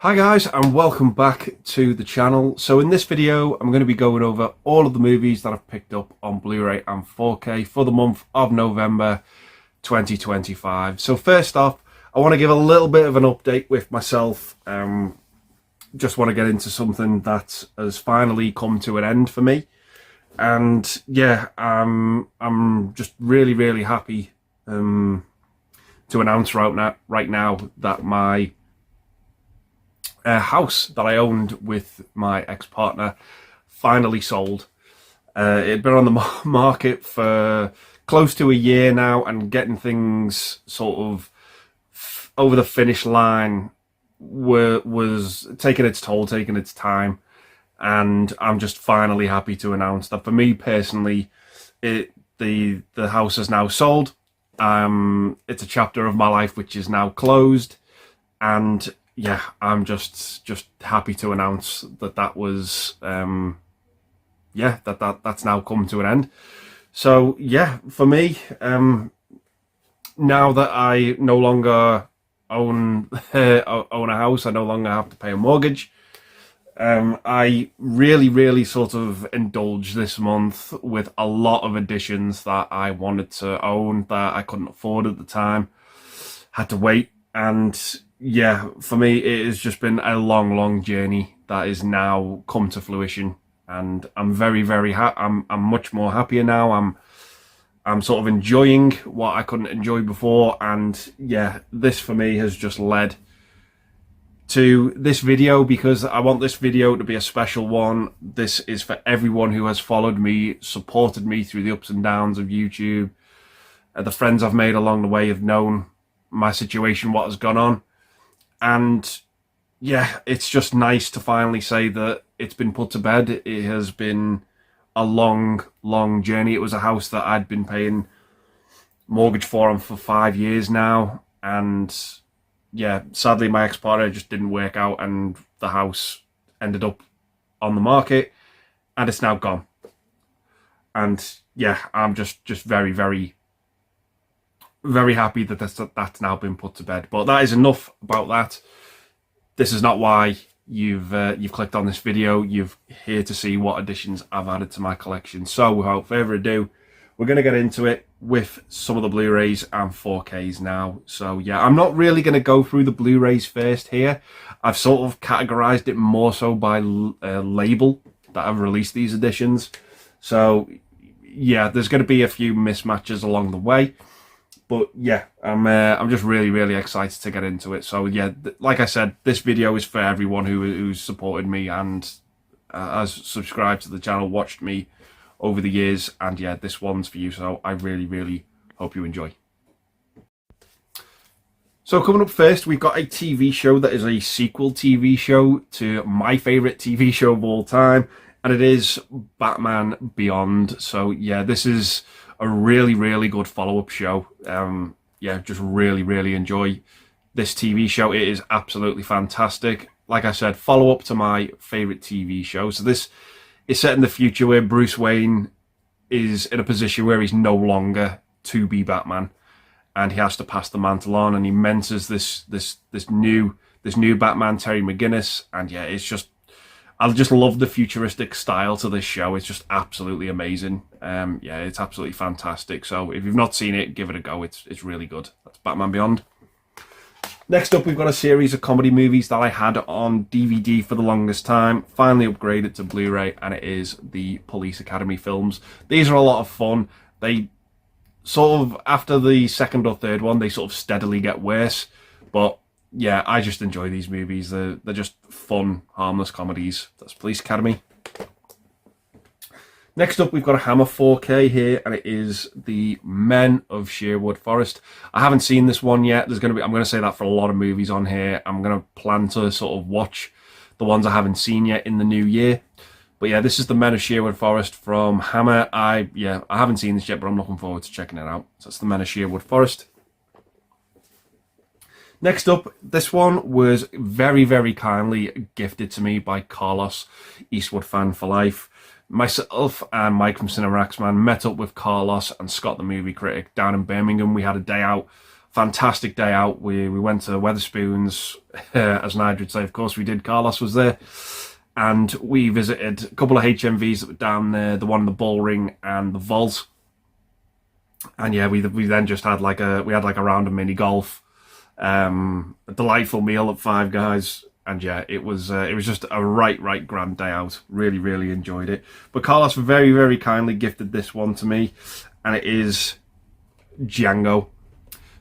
Hi guys, and welcome back to the channel. So in this video I'm going to be going over all of the movies that I've picked up on Blu-ray and 4K for the month of November 2025. So first off, I want to give a little bit of an update with myself. Just want to get into something that has finally come to an end for me. And yeah, I'm just really happy to announce right now that my house that I owned with my ex-partner finally sold. It'd been on the market for close to a year now, and getting things sort of over the finish line was taking its toll, taking its time. And I'm just finally happy to announce that for me personally, the house is now sold. It's a chapter of my life which is now closed, and yeah, I'm just happy to announce that was that's now come to an end. So yeah, for me, now that I no longer own own a house, I no longer have to pay a mortgage. I really sort of indulged this month with a lot of additions that I wanted to own that I couldn't afford at the time. Had to wait, and yeah, for me, it has just been a long journey that is now come to fruition, and I'm very happy. I'm much more happier now. I'm sort of enjoying what I couldn't enjoy before, and yeah, this for me has just led to this video because I want this video to be a special one. This is for everyone who has followed me, supported me through the ups and downs of YouTube. The friends I've made along the way have known my situation, what has gone on. And yeah, it's just nice to finally say that it's been put to bed. It has been a long journey. It was a house that I'd been paying mortgage for 5 years now. And yeah, sadly my ex-partner just didn't work out, and the house ended up on the market, and it's now gone. And yeah, I'm just very happy that that's now been put to bed. But that is enough about that. This is not why you've clicked on this video. You're here to see what additions I've added to my collection. So without further ado, we're going to get into it with some of the Blu-rays and 4Ks now. So yeah, I'm not really going to go through the Blu-rays first here. I've sort of categorized it more so by label that I've released these editions. So yeah, there's going to be a few mismatches along the way. But yeah, I'm just really excited to get into it. So yeah, like I said, this video is for everyone who's supported me and has subscribed to the channel, watched me over the years, and yeah, this one's for you. So I really hope you enjoy. So coming up first, we've got a TV show that is a sequel TV show to my favorite TV show of all time, and it is Batman Beyond. So yeah, this is a really good follow-up show. Yeah, just really enjoy this TV show. It is absolutely fantastic. Like I said, follow-up to my favorite TV show. So this is set in the future where Bruce Wayne is in a position where he's no longer to be Batman, and he has to pass the mantle on, and he mentors this new Batman, Terry McGinnis. And yeah, it's just, I just love the futuristic style to this show. It's just absolutely amazing. Yeah, it's absolutely fantastic. So if you've not seen it, give it a go. It's really good. That's Batman Beyond. Next up, we've got a series of comedy movies that I had on DVD for the longest time, finally upgraded to Blu-ray, and it is the Police Academy films. These are a lot of fun. They sort of, after the second or third one, they sort of steadily get worse. But yeah, I just enjoy these movies. They're just fun, harmless comedies. That's Police Academy. Next up, we've got a Hammer 4K here, and it is the Men of Sherwood Forest. I haven't seen this one yet. I'm going to say that for a lot of movies on here. I'm going to plan to sort of watch the ones I haven't seen yet in the new year. But yeah, this is the Men of Sherwood Forest from Hammer. I haven't seen this yet, but I'm looking forward to checking it out. So that's the Men of Sherwood Forest. Next up, this one was very kindly gifted to me by Carlos, Eastwood fan for life. Myself and Mike from Cinemax Man met up with Carlos and Scott the movie critic down in Birmingham. We had a day out, fantastic day out. We went to Weatherspoons, as Nigel would say. Of course, we did. Carlos was there, and we visited a couple of HMVs that were down there. The one in the Bullring and the Vault. And yeah, we then just had like a round of mini golf, a delightful meal at Five Guys, and yeah, it was just a right grand day out. Really enjoyed it. But Carlos very kindly gifted this one to me, and it is Django.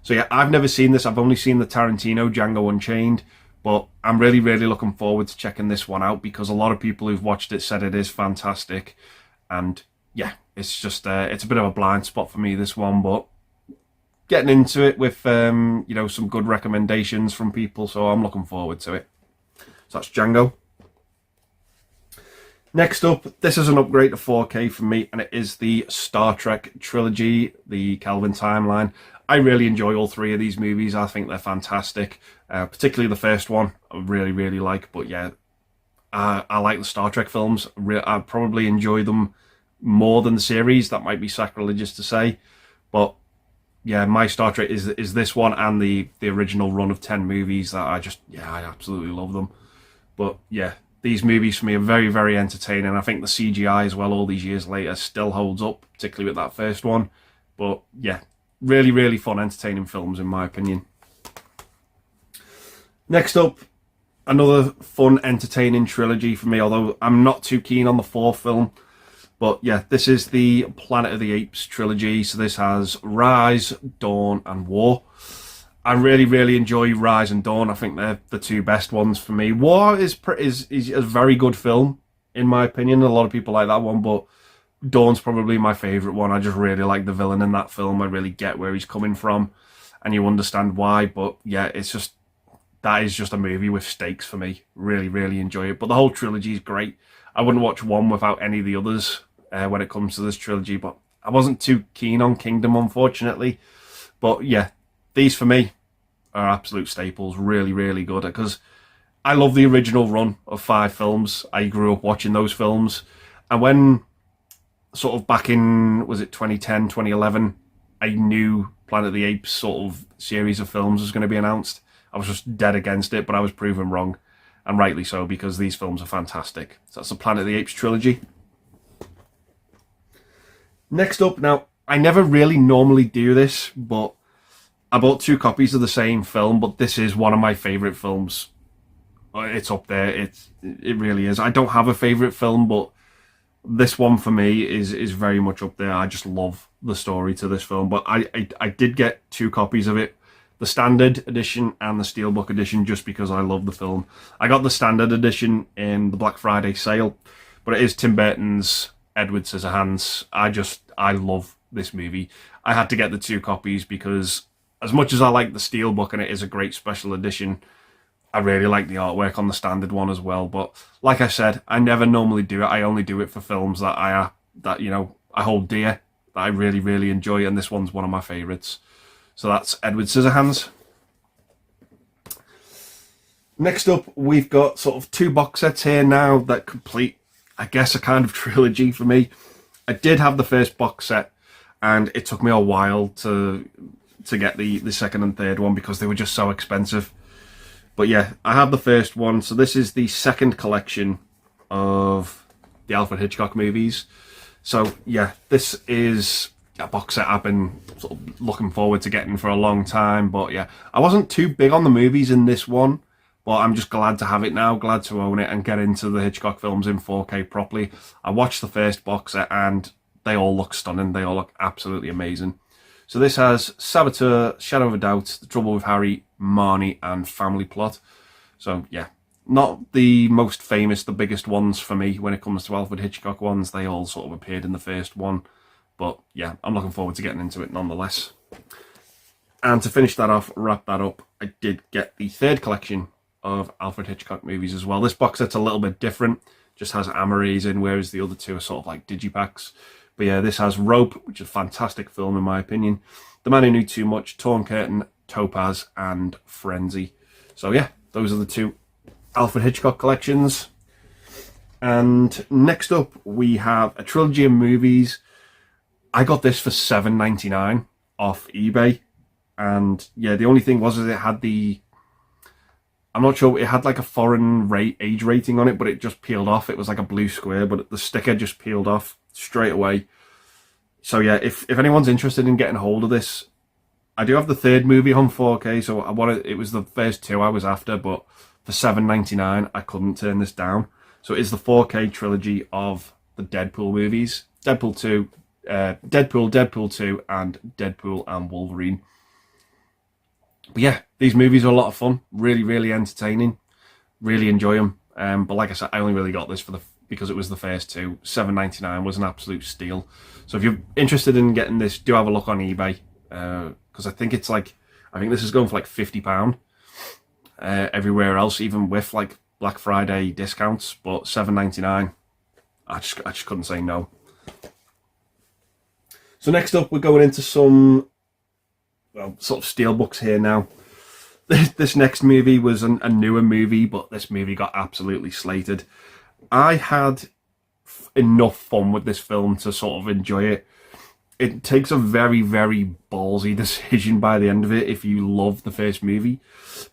So yeah, I've never seen this. I've only seen the Tarantino Django Unchained, but I'm really looking forward to checking this one out because a lot of people who've watched it said it is fantastic, and yeah, it's just it's a bit of a blind spot for me, this one, but getting into it with you know, some good recommendations from people, so I'm looking forward to it. So that's Django. Next up, this is an upgrade to 4K for me, and it is the Star Trek trilogy, the Kelvin timeline. I really enjoy all three of these movies. I think they're fantastic, particularly the first one I really like, but yeah, I like the Star Trek films. I probably enjoy them more than the series. That might be sacrilegious to say, but yeah, my Star Trek is this one and the original run of 10 movies that I absolutely love them. But yeah, these movies for me are very entertaining. I think the CGI as well, all these years later, still holds up, particularly with that first one. But yeah, really fun, entertaining films in my opinion. Next up, another fun, entertaining trilogy for me, although I'm not too keen on the fourth film. But yeah, this is the Planet of the Apes trilogy. So this has Rise, Dawn, and War. I really enjoy Rise and Dawn. I think they're the two best ones for me. War is a very good film, in my opinion. A lot of people like that one, but Dawn's probably my favourite one. I just really like the villain in that film. I really get where he's coming from, and you understand why. But yeah, that is just a movie with stakes for me. Really enjoy it. But the whole trilogy is great. I wouldn't watch one without any of the others when it comes to this trilogy, but I wasn't too keen on Kingdom, unfortunately. But yeah, these for me are absolute staples. Really good, because I love the original run of 5 films. I grew up watching those films, and when sort of back in, was it 2010, 2011, I knew Planet of the Apes sort of series of films was going to be announced, I was just dead against it, but I was proven wrong, and rightly so, because these films are fantastic. So that's the Planet of the Apes trilogy. Next up, now, I never really normally do this, but I bought 2 copies of the same film, but this is one of my favourite films. It's up there. It really is. I don't have a favourite film, but this one for me is very much up there. I just love the story to this film. But I did get 2 copies of it, the standard edition and the steelbook edition, just because I love the film. I got the standard edition in the Black Friday sale, but it is Tim Burton's Edward Scissorhands. I love this movie. I had to get the 2 copies because as much as I like the steelbook and it is a great special edition, I really like the artwork on the standard one as well. But like I said, I never normally do it. I only do it for films that I hold dear, that I really enjoy, and this one's one of my favourites. So that's Edward Scissorhands. Next up, we've got sort of 2 box sets here now that complete, I guess, a kind of trilogy for me. I did have the first box set, and it took me a while to get the second and third one because they were just so expensive. But yeah, I have the first one. So this is the second collection of the Alfred Hitchcock movies. So yeah, this is a box set I've been sort of looking forward to getting for a long time. But yeah, I wasn't too big on the movies in this one, but I'm just glad to have it now, glad to own it and get into the Hitchcock films in 4K properly. I watched the first box set and they all look stunning. They all look absolutely amazing. So this has Saboteur, Shadow of a Doubt, The Trouble with Harry, Marnie, and Family Plot. So yeah, not the most famous, the biggest ones for me when it comes to Alfred Hitchcock ones. They all sort of appeared in the first one. But yeah, I'm looking forward to getting into it nonetheless. And to finish that off, wrap that up, I did get the third collection of Alfred Hitchcock movies as well. This box set's a little bit different, just has Amories in, whereas the other 2 are sort of like digipacks. But yeah, this has Rope, which is a fantastic film in my opinion, The Man Who Knew Too Much, Torn Curtain, Topaz, and Frenzy. So yeah, those are the 2 Alfred Hitchcock collections. And next up, we have a trilogy of movies. I got this for $7.99 off eBay. And yeah, the only thing was is it had the, I'm not sure, it had like a foreign age rating on it, but it just peeled off. It was like a blue square, but the sticker just peeled off straight away. So yeah, if anyone's interested in getting hold of this, I do have the third movie on 4K, so it was the first two I was after, but for $7.99 I couldn't turn this down. So it is the 4K trilogy of the Deadpool movies. Deadpool 2, Deadpool 2, and Deadpool and Wolverine. But yeah, these movies are a lot of fun, really, really entertaining, really enjoy them. But like I said, I only really got this because it was the first two. $7.99 was an absolute steal. So if you're interested in getting this, do have a look on eBay, because I think this is going for like £50 everywhere else, even with like Black Friday discounts. But $7.99, I just couldn't say no. So next up, we're going into some, well, sort of steelbooks here now. This next movie was a newer movie, but this movie got absolutely slated. I had enough fun with this film to sort of enjoy it. It takes a very, very ballsy decision by the end of it if you love the first movie.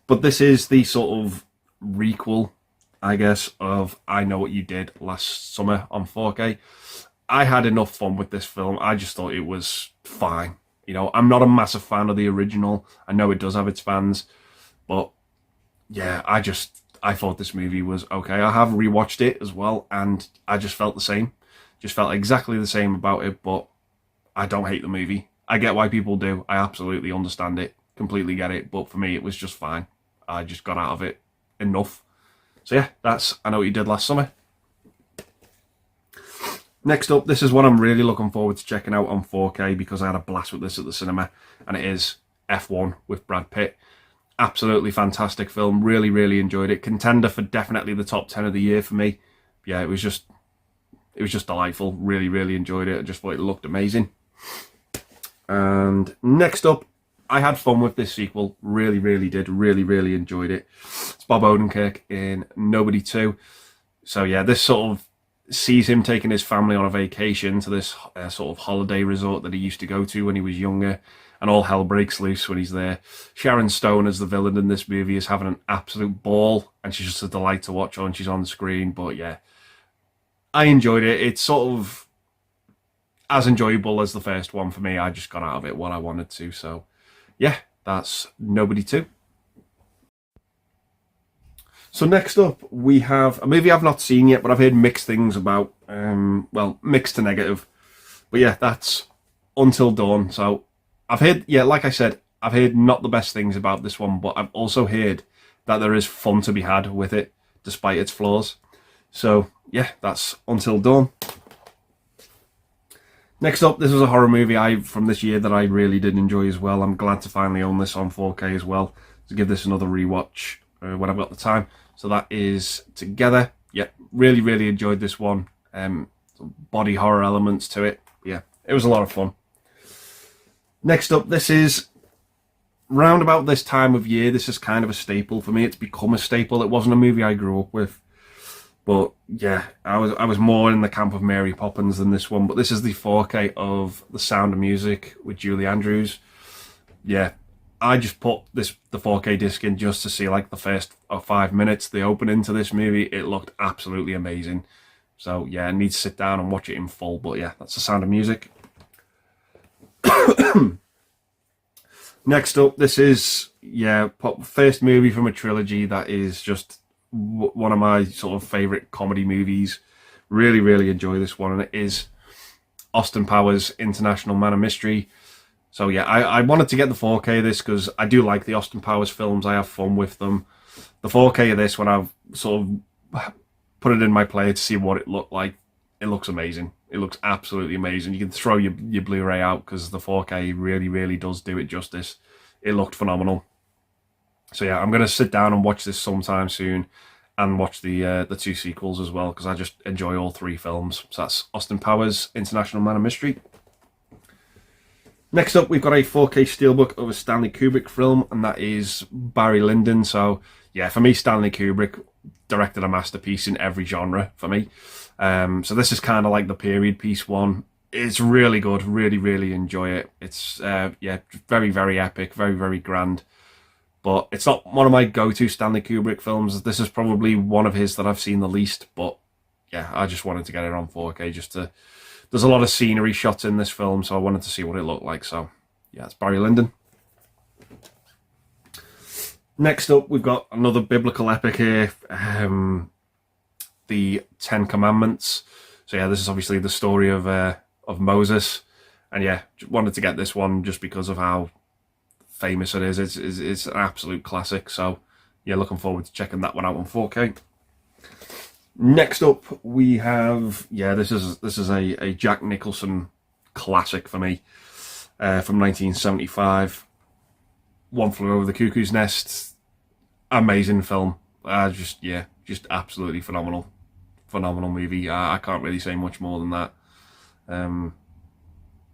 But this is the sort of requel, I guess, of I Know What You Did Last Summer on 4K. I had enough fun with this film. I just thought it was fine. You know, I'm not a massive fan of the original. I know it does have its fans. But yeah, I thought this movie was okay. I have rewatched it as well, and I just felt the same. Just felt exactly the same about it, but I don't hate the movie. I get why people do. I absolutely understand it. Completely get it. But for me, it was just fine. I just got out of it enough. So yeah, that's I Know What You Did Last Summer. Next up, this is one I'm really looking forward to checking out on 4K because I had a blast with this at the cinema, and it is F1 with Brad Pitt. Absolutely fantastic film. Really, really enjoyed it. Contender for definitely the top 10 of the year for me. Yeah, it was just delightful. Really, really enjoyed it. I just thought it looked amazing. And next up, I had fun with this sequel. Really, really did. Really, really enjoyed it. It's Bob Odenkirk in Nobody 2. So yeah, this sort of sees him taking his family on a vacation to this sort of holiday resort that he used to go to when he was younger, and all hell breaks loose when he's there. Sharon Stone as the villain in this movie is having an absolute ball, and she's just a delight to watch when she's on the screen. But yeah, I enjoyed it. It's sort of as enjoyable as the first one for me. I just got out of it what I wanted to. So yeah, that's Nobody 2. So next up, we have a movie I've not seen yet, but I've heard mixed things about. Well, mixed to negative. But yeah, that's Until Dawn. So I've heard, yeah, like I said, I've heard not the best things about this one, but I've also heard that there is fun to be had with it, despite its flaws. So yeah, that's Until Dawn. Next up, this was a horror movie from this year that I really did enjoy as well. I'm glad to finally own this on 4K as well, to give this another rewatch when I've got the time. So that is Together. Yeah, really, really enjoyed this one. Body horror elements to it. Yeah, it was a lot of fun. Next up, this is round about this time of year. This is kind of a staple for me. It's become a staple. It wasn't a movie I grew up with, but yeah, I was more in the camp of Mary Poppins than this one. But this is the 4K of The Sound of Music with Julie Andrews. Yeah, I just put the 4K disc in just to see like the first 5 minutes, the opening to this movie. It looked absolutely amazing. So yeah, I need to sit down and watch it in full. But yeah, that's The Sound of Music. Next up, this is, yeah, first movie from a trilogy that is just one of my sort of favourite comedy movies. Really, really enjoy this one, and it is Austin Powers International Man of Mystery. So yeah, I wanted to get the 4K of this because I do like the Austin Powers films. I have fun with them. The 4K of this, when I've sort of put it in my player to see what it looked like, it looks amazing. It looks absolutely amazing. You can throw your Blu Ray out because the 4K really, really does do it justice. It looked phenomenal. So yeah, I'm going to sit down and watch this sometime soon and watch the two sequels as well because I just enjoy all three films. So that's Austin Powers International Man of Mystery. Next up, we've got a 4K steelbook of a Stanley Kubrick film, and that is Barry Lyndon. So yeah, for me, Stanley Kubrick directed a masterpiece in every genre for me. So this is kind of like the period piece one. it's really good. Really, really enjoy it. It's yeah, very, very epic, very, very grand. But it's not one of my go-to Stanley Kubrick films. This is probably one of his that I've seen the least. But yeah, I just wanted to get it on 4K just to. There's a lot of scenery shots in this film, so I wanted to see what it looked like. So yeah, it's Barry Lyndon. Next up, we've got another biblical epic here, the Ten Commandments. So yeah, this is obviously the story of Moses, and yeah, wanted to get this one just because of how famous it is. It's an absolute classic. So yeah, looking forward to checking that one out on 4K. Next up, we have this is a Jack Nicholson classic for me, from 1975. One Flew Over the Cuckoo's Nest. Amazing film. Just absolutely phenomenal movie. I can't really say much more than that.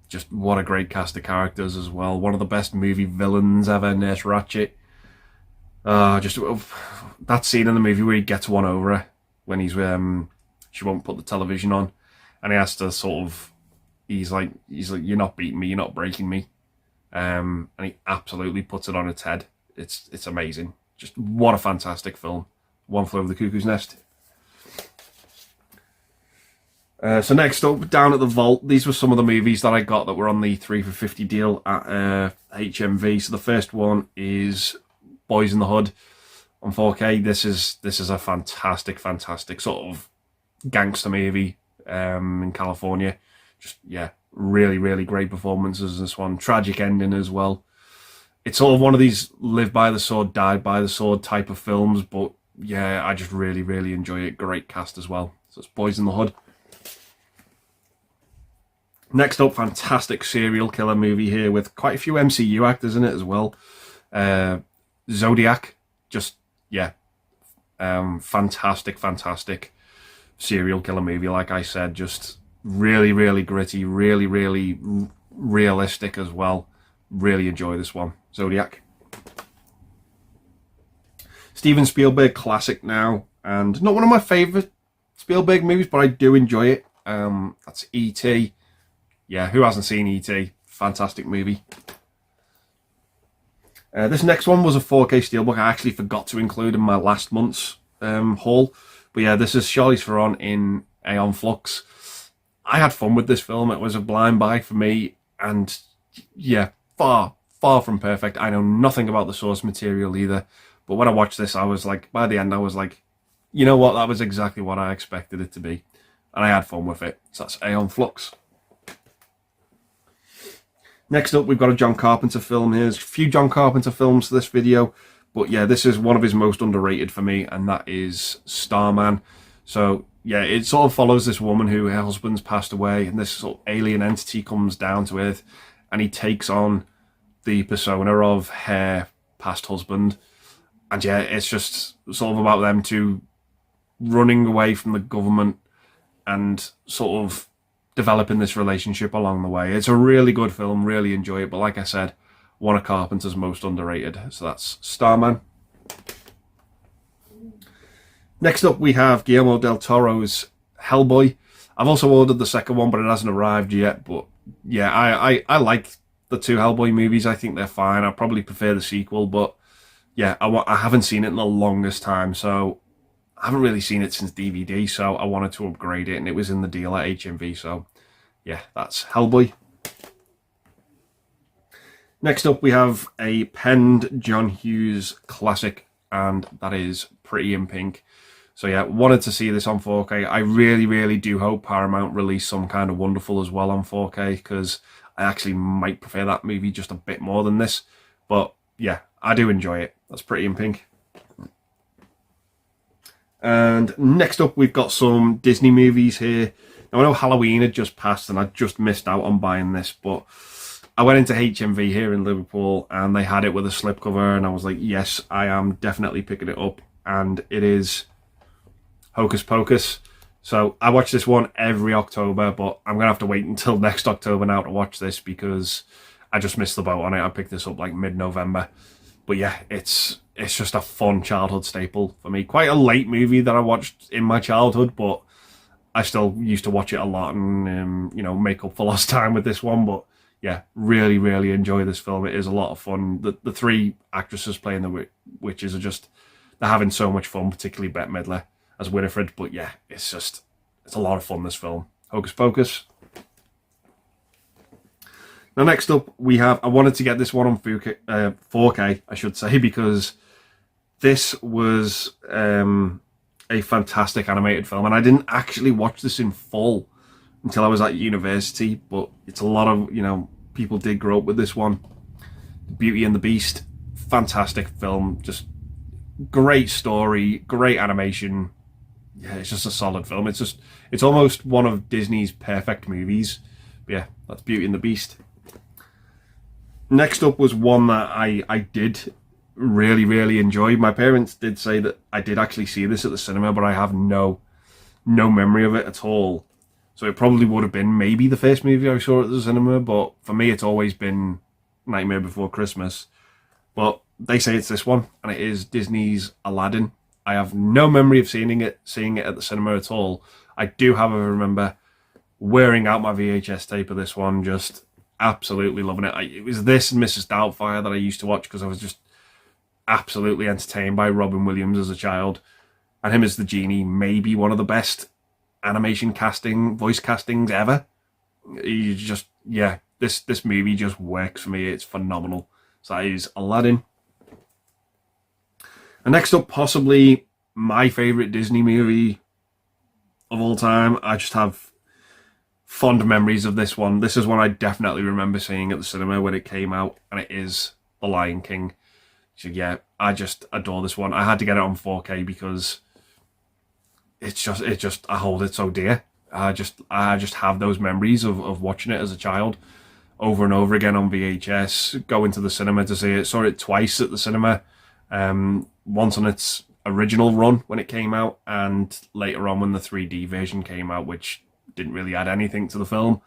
Just what a great cast of characters as well. One of the best movie villains ever, Nurse Ratched. Just that scene in the movie where he gets one over her when he's she won't put the television on, and he has to sort of he's like you're not beating me, you're not breaking me. And he absolutely puts it on its head. It's amazing. Just what a fantastic film. One Flew Over the Cuckoo's Nest. So next up, down at the vault, these were some of the movies that I got that were on the 3 for 50 deal at HMV. So the first one is Boys in the Hood on 4K. This is a fantastic sort of gangster movie in California. Just yeah, really, really great performances in this one. Tragic ending as well. It's sort of one of these live by the sword, die by the sword type of films, but yeah, I just really, really enjoy it. Great cast as well. So it's Boys in the Hood. Next up, fantastic serial killer movie here with quite a few MCU actors in it as well. Zodiac, just yeah, fantastic serial killer movie. Like I said, just really, really gritty, really, really realistic as well. Really enjoy this one, Zodiac. Steven Spielberg classic now, and not one of my favourite Spielberg movies, but I do enjoy it. That's E.T. Yeah, who hasn't seen E.T.? Fantastic movie. This next one was a 4K steelbook. I actually forgot to include in my last month's haul. But yeah, this is Charlize Theron in Aeon Flux. I had fun with this film. It was a blind buy for me. And yeah, far from perfect. I know nothing about the source material either. But when I watched this, I was like, by the end, I was like, you know what? That was exactly what I expected it to be. And I had fun with it. So that's Aeon Flux. Next up, we've got a John Carpenter film here. There's a few John Carpenter films for this video, but yeah, this is one of his most underrated for me, and that is Starman. So yeah, it sort of follows this woman who her husband's passed away, and this sort of alien entity comes down to Earth, and he takes on the persona of her past husband. And yeah, it's just sort of about them two running away from the government and sort of developing this relationship along the way. It's a really good film, really enjoy it, but like I said, one of Carpenter's most underrated. So that's Starman. Next up, we have Guillermo del Toro's Hellboy. I've also ordered the second one, but it hasn't arrived yet. But yeah, I like the two Hellboy movies. I think they're fine. I probably prefer the sequel, but yeah, I haven't seen it in the longest time, so I haven't really seen it since DVD, so I wanted to upgrade it, and it was in the deal at HMV, so yeah, that's Hellboy. Next up, we have a penned John Hughes classic, and that is Pretty in Pink. So yeah, wanted to see this on 4K. I really, really do hope Paramount release some kind of Wonderful as well on 4K, because I actually might prefer that movie just a bit more than this. But yeah, I do enjoy it. That's Pretty in Pink. And next up, we've got some Disney movies here. Now, I know Halloween had just passed and I just missed out on buying this, but I went into HMV here in Liverpool and they had it with a slipcover, and I was like, yes, I am definitely picking it up. And it is Hocus Pocus. So I watch this one every October, but I'm going to have to wait until next October now to watch this because I just missed the boat on it. I picked this up like mid-November. But yeah, it's just a fun childhood staple for me. Quite a late movie that I watched in my childhood, but I still used to watch it a lot and make up for lost time with this one. But yeah, really, really enjoy this film. It is a lot of fun. The three actresses playing the witches are just, they're having so much fun, particularly Bette Midler as Winifred. But yeah, it's a lot of fun, this film. Hocus Pocus. Now, next up, we have, I wanted to get this one on 4K, I should say, because this was a fantastic animated film. And I didn't actually watch this in full until I was at university, but it's a lot of, people did grow up with this one. Beauty and the Beast, fantastic film, just great story, great animation. Yeah, it's just a solid film. It's almost one of Disney's perfect movies. But yeah, that's Beauty and the Beast. Next up was one that I did really, really enjoy. My parents did say that I did actually see this at the cinema, but I have no memory of it at all. So it probably would have been maybe the first movie I saw at the cinema, but for me it's always been Nightmare Before Christmas. But they say it's this one, and it is Disney's Aladdin. I have no memory of seeing it at the cinema at all. I do, however, remember wearing out my VHS tape of this one, just absolutely loving it. It was this and Mrs. Doubtfire that I used to watch because I was just absolutely entertained by Robin Williams as a child. And him as the genie, maybe one of the best animation voice castings ever. This movie just works for me. It's phenomenal. So that is Aladdin. And next up, possibly my favourite Disney movie of all time. I just have fond memories of this one. This is one I definitely remember seeing at the cinema when it came out, and it is The Lion King. So yeah, I just adore this one. I had to get it on 4K because I hold it so dear. I just have those memories of watching it as a child over and over again on VHS, going to the cinema to see it. Saw it twice at the cinema. Once on its original run when it came out, and later on when the 3D version came out, which didn't really add anything to the film.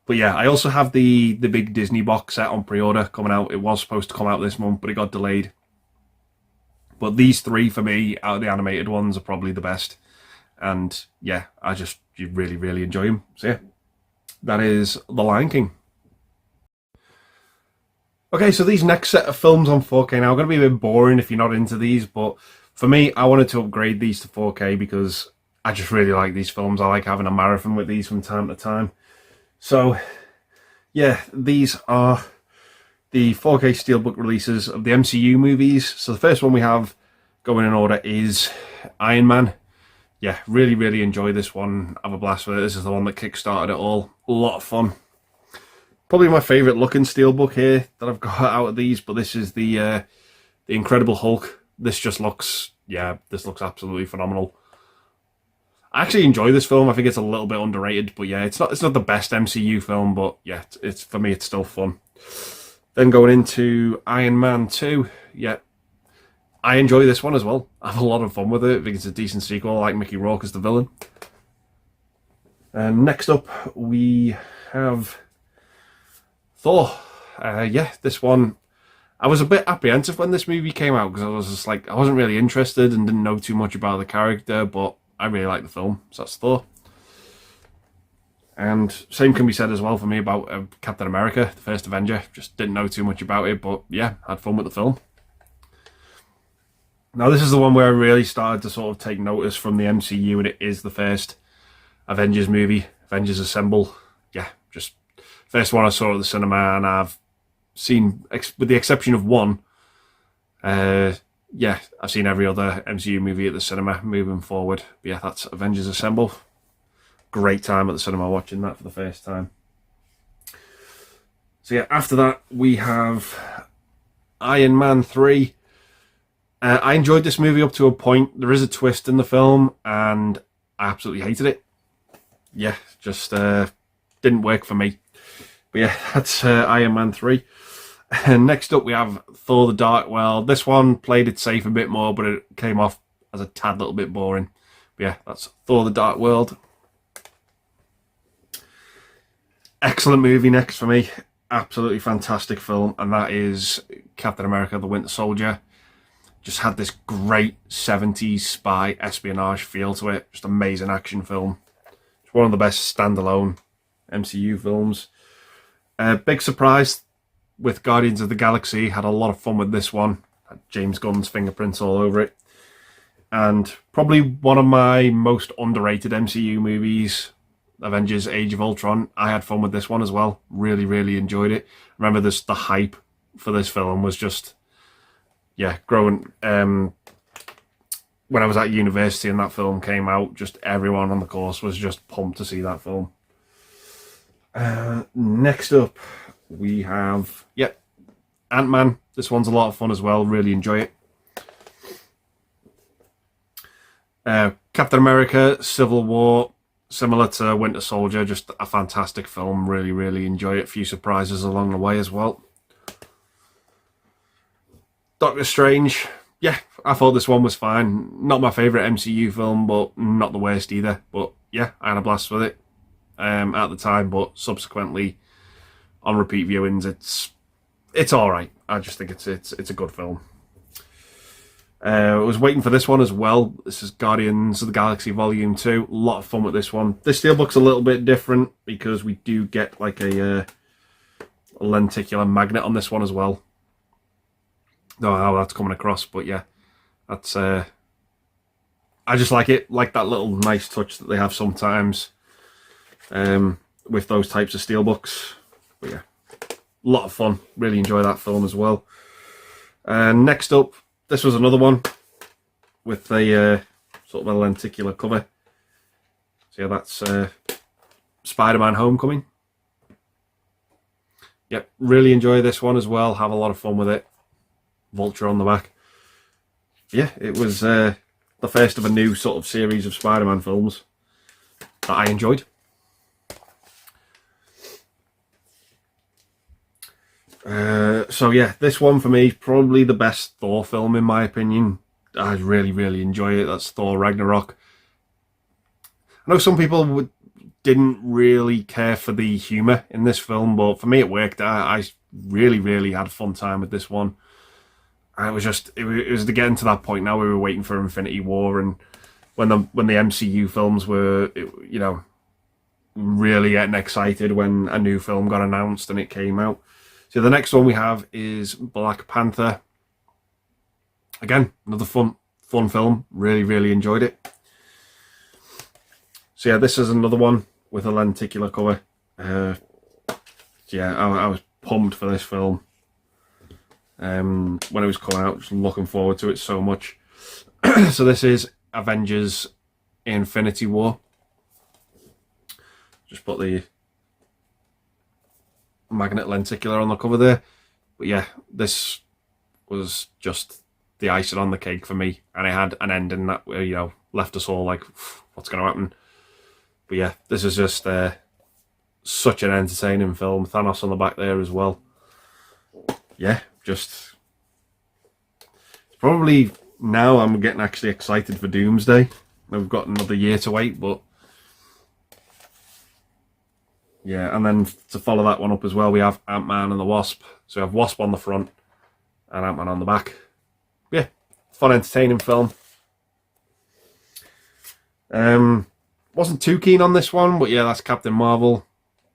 But yeah, I also have the big Disney box set on pre-order coming out. It was supposed to come out this month, but it got delayed. But these three, for me, out of the animated ones, are probably the best. And yeah, you really, really enjoy them. So yeah, that is The Lion King. Okay, so these next set of films on 4K now are going to be a bit boring if you're not into these, but for me, I wanted to upgrade these to 4K because I just really like these films. I like having a marathon with these from time to time. So yeah, these are the 4K Steelbook releases of the MCU movies. So the first one we have going in order is Iron Man. Yeah, really, really enjoy this one. Have a blast with it. This is the one that kickstarted it all. A lot of fun. Probably my favourite looking Steelbook here that I've got out of these, but this is the Incredible Hulk. This looks absolutely phenomenal. I actually enjoy this film. I think it's a little bit underrated, but yeah, it's not the best MCU film, but yeah, it's for me, it's still fun. Then going into Iron Man 2, yeah, I enjoy this one as well. I have a lot of fun with it. I think it's a decent sequel. I like Mickey Rourke as the villain. And next up, we have Thor. This one, I was a bit apprehensive when this movie came out because I was just like, I wasn't really interested and didn't know too much about the character, but I really like the film, so that's Thor. And same can be said as well for me about Captain America, the first Avenger. Just didn't know too much about it, but yeah, had fun with the film. Now this is the one where I really started to sort of take notice from the MCU, and it is the first Avengers movie, Avengers Assemble. Yeah, just first one I saw at the cinema, and I've seen, with the exception of one, I've seen every other MCU movie at the cinema moving forward. But yeah, that's Avengers Assemble. Great time at the cinema watching that for the first time. So yeah, after that we have Iron Man 3. I enjoyed this movie up to a point. There is a twist in the film, and I absolutely hated it. Yeah, just didn't work for me. But yeah, that's Iron Man 3. And next up we have Thor the Dark World. This one played it safe a bit more, but it came off as a tad little bit boring. But yeah, that's Thor the Dark World. Excellent movie next for me. Absolutely fantastic film. And that is Captain America the Winter Soldier. Just had this great 70s spy espionage feel to it. Just amazing action film. It's one of the best standalone MCU films. Big surprise with Guardians of the Galaxy. Had a lot of fun with this one. Had James Gunn's fingerprints all over it. And probably one of my most underrated MCU movies, Avengers Age of Ultron. I had fun with this one as well. Really, really enjoyed it. Remember the hype for this film was just, yeah, growing. When I was at university and that film came out, just everyone on the course was just pumped to see that film. Next up, we have, Ant-Man. This one's a lot of fun as well. Really enjoy it. Captain America, Civil War, similar to Winter Soldier, just a fantastic film. Really, really enjoy it. A few surprises along the way as well. Doctor Strange, I thought this one was fine. Not my favourite MCU film, but not the worst either. But yeah, I had a blast with it at the time, but subsequently on repeat viewings, it's all right. I just think it's a good film. I was waiting for this one as well. This is Guardians of the Galaxy Volume 2. A lot of fun with this one. This steelbook's a little bit different because we do get like a lenticular magnet on this one as well. Don't know how that's coming across, but yeah, that's I just like it, like that little nice touch that they have sometimes with those types of steelbooks. But yeah, a lot of fun. Really enjoy that film as well. Next up, this was another one with a sort of a lenticular cover. So yeah, that's Spider-Man Homecoming. Yep, really enjoy this one as well. Have a lot of fun with it. Vulture on the back. Yeah, it was the first of a new sort of series of Spider-Man films that I enjoyed. So yeah, this one for me is probably the best Thor film in my opinion. I really, really enjoy it. That's Thor Ragnarok. I know some people didn't really care for the humour in this film, but for me it worked. I really, really had a fun time with this one. And it was to get into that point now. We were waiting for Infinity War, and when the MCU films were, really getting excited when a new film got announced and it came out. So the next one we have is Black Panther. Again, another fun film. Really, really enjoyed it. So yeah, this is another one with a lenticular cover. I was pumped for this film. When it was coming out, just looking forward to it so much. So this is Avengers Infinity War. Just put the magnet lenticular on the cover there. But yeah, this was just the icing on the cake for me. And it had an ending that, left us all like, what's going to happen? But yeah, this is just such an entertaining film. Thanos on the back there as well. Yeah, just probably now I'm getting actually excited for Doomsday. We've got another year to wait, but yeah, and then to follow that one up as well, we have Ant-Man and the Wasp. So we have Wasp on the front and Ant-Man on the back. Yeah, fun, entertaining film. Wasn't too keen on this one, but yeah, that's Captain Marvel.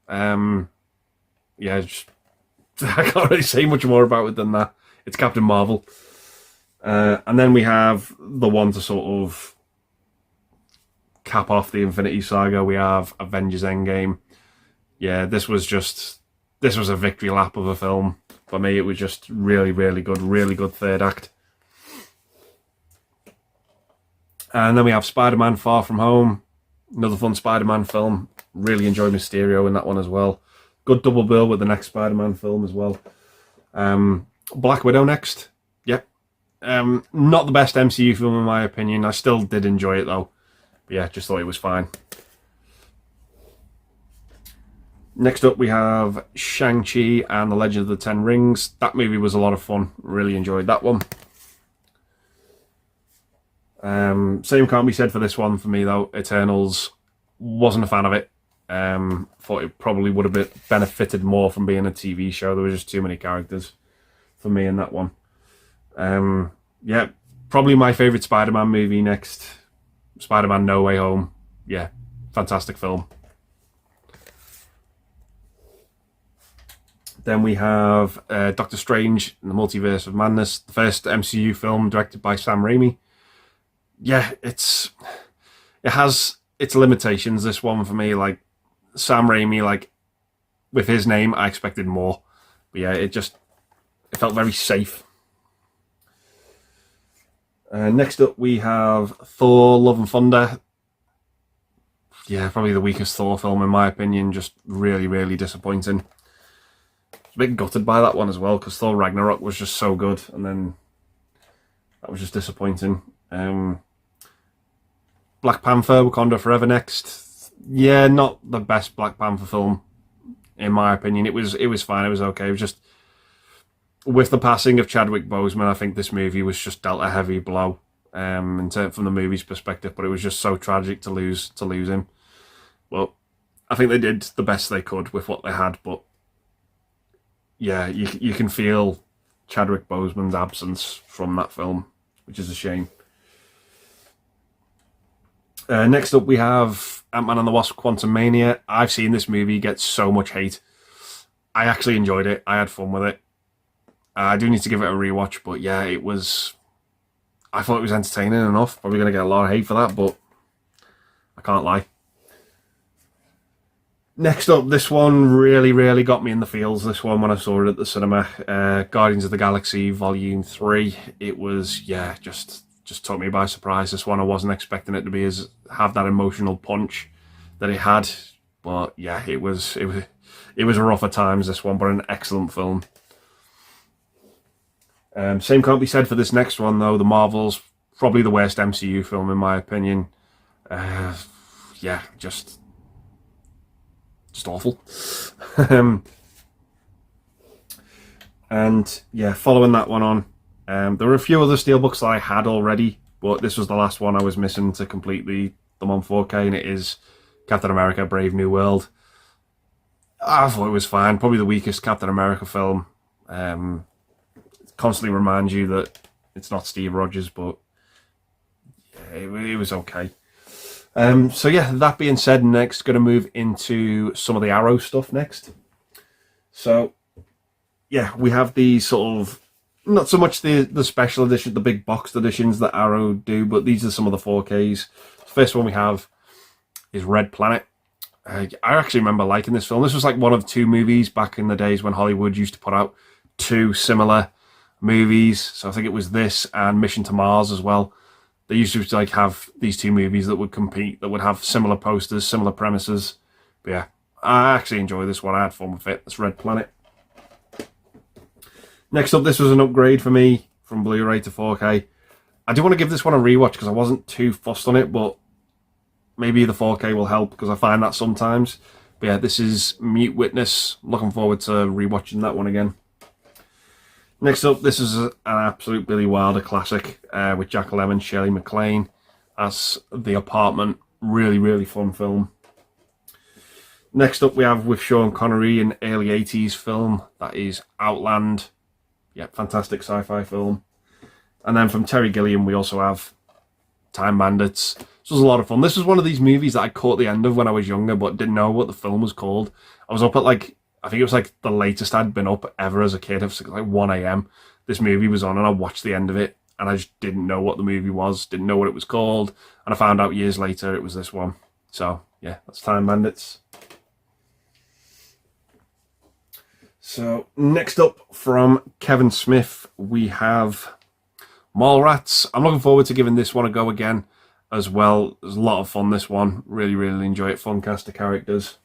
Just I can't really say much more about it than that. It's Captain Marvel. And then we have the one to sort of cap off the Infinity Saga. We have Avengers Endgame. Yeah, this was a victory lap of a film. For me, it was just really, really good third act. And then we have Spider-Man Far From Home. Another fun Spider-Man film. Really enjoyed Mysterio in that one as well. Good double bill with the next Spider-Man film as well. Black Widow next. Yep. Not the best MCU film in my opinion. I still did enjoy it though. But yeah, just thought it was fine. Next up we have Shang-Chi and the Legend of the Ten Rings. That movie was a lot of fun. Really enjoyed that one. Same can't be said for this one for me though. Eternals, wasn't a fan of it. Thought it probably would have benefited more from being a TV show. There was just too many characters for me in that one. Probably my favourite Spider-Man movie next. Spider-Man No Way Home. Yeah, fantastic film. Then we have Doctor Strange in the Multiverse of Madness, the first MCU film directed by Sam Raimi. Yeah, it has its limitations, this one, for me. Like, Sam Raimi, like, with his name, I expected more. But yeah, it felt very safe. Next up, we have Thor: Love and Thunder. Yeah, probably the weakest Thor film, in my opinion. Just really, really disappointing. A bit gutted by that one as well, because Thor Ragnarok was just so good, and then that was just disappointing. Black Panther: Wakanda Forever next. Yeah, not the best Black Panther film, in my opinion. It was fine, it was okay. It was just, with the passing of Chadwick Boseman, I think this movie was just dealt a heavy blow from the movie's perspective, but it was just so tragic to lose him. Well, I think they did the best they could with what they had, but yeah, you can feel Chadwick Boseman's absence from that film, which is a shame. Next up, we have Ant-Man and the Wasp: Quantumania. I've seen this movie get so much hate. I actually enjoyed it. I had fun with it. I do need to give it a rewatch, but yeah, I thought it was entertaining enough. Probably going to get a lot of hate for that, but I can't lie. Next up, this one really, really got me in the feels, this one, when I saw it at the cinema. Guardians of the Galaxy Volume 3. It was, yeah, just took me by surprise, this one. I wasn't expecting it to have that emotional punch that it had. But yeah, it was rough at times, this one, but an excellent film. Same can't be said for this next one, though. The Marvels, probably the worst MCU film, in my opinion. Yeah, just awful. And yeah, following that one on, there were a few other steelbooks that I had already, but this was the last one I was missing to complete them on 4K, and it is Captain America: Brave New World. I thought it was fine. Probably the weakest Captain America film. Constantly reminds you that it's not Steve Rogers, but yeah, it was okay. So yeah, that being said, next, going to move into some of the Arrow stuff next. So yeah, we have these sort of, not so much the special edition, the big boxed editions that Arrow do, but these are some of the 4Ks. The first one we have is Red Planet. I actually remember liking this film. This was like one of two movies back in the days when Hollywood used to put out two similar movies. So I think it was this and Mission to Mars as well. They used to like have these two movies that would compete, that would have similar posters, similar premises. But yeah, I actually enjoy this one. I had fun with it. It's Red Planet. Next up, this was an upgrade for me from Blu Ray to 4K. I do want to give this one a rewatch because I wasn't too fussed on it, but maybe the 4K will help because I find that sometimes. But yeah, this is Mute Witness. I'm looking forward to rewatching that one again. Next up, this is an absolute Billy Wilder classic with Jack Lemmon, Shirley MacLaine. That's The Apartment. Really, really fun film. Next up, we have with Sean Connery, an early 80s film. That is Outland. Yeah, fantastic sci-fi film. And then from Terry Gilliam, we also have Time Bandits. This was a lot of fun. This was one of these movies that I caught the end of when I was younger, but didn't know what the film was called. I was up at I think it was like the latest I'd been up ever as a kid. It was like 1 a.m. This movie was on and I watched the end of it and I just didn't know what the movie was, didn't know what it was called. And I found out years later it was this one. So yeah, that's Time Bandits. So next up from Kevin Smith, we have Mallrats. I'm looking forward to giving this one a go again as well. It was a lot of fun, this one. Really, really enjoy it. Fun cast of characters.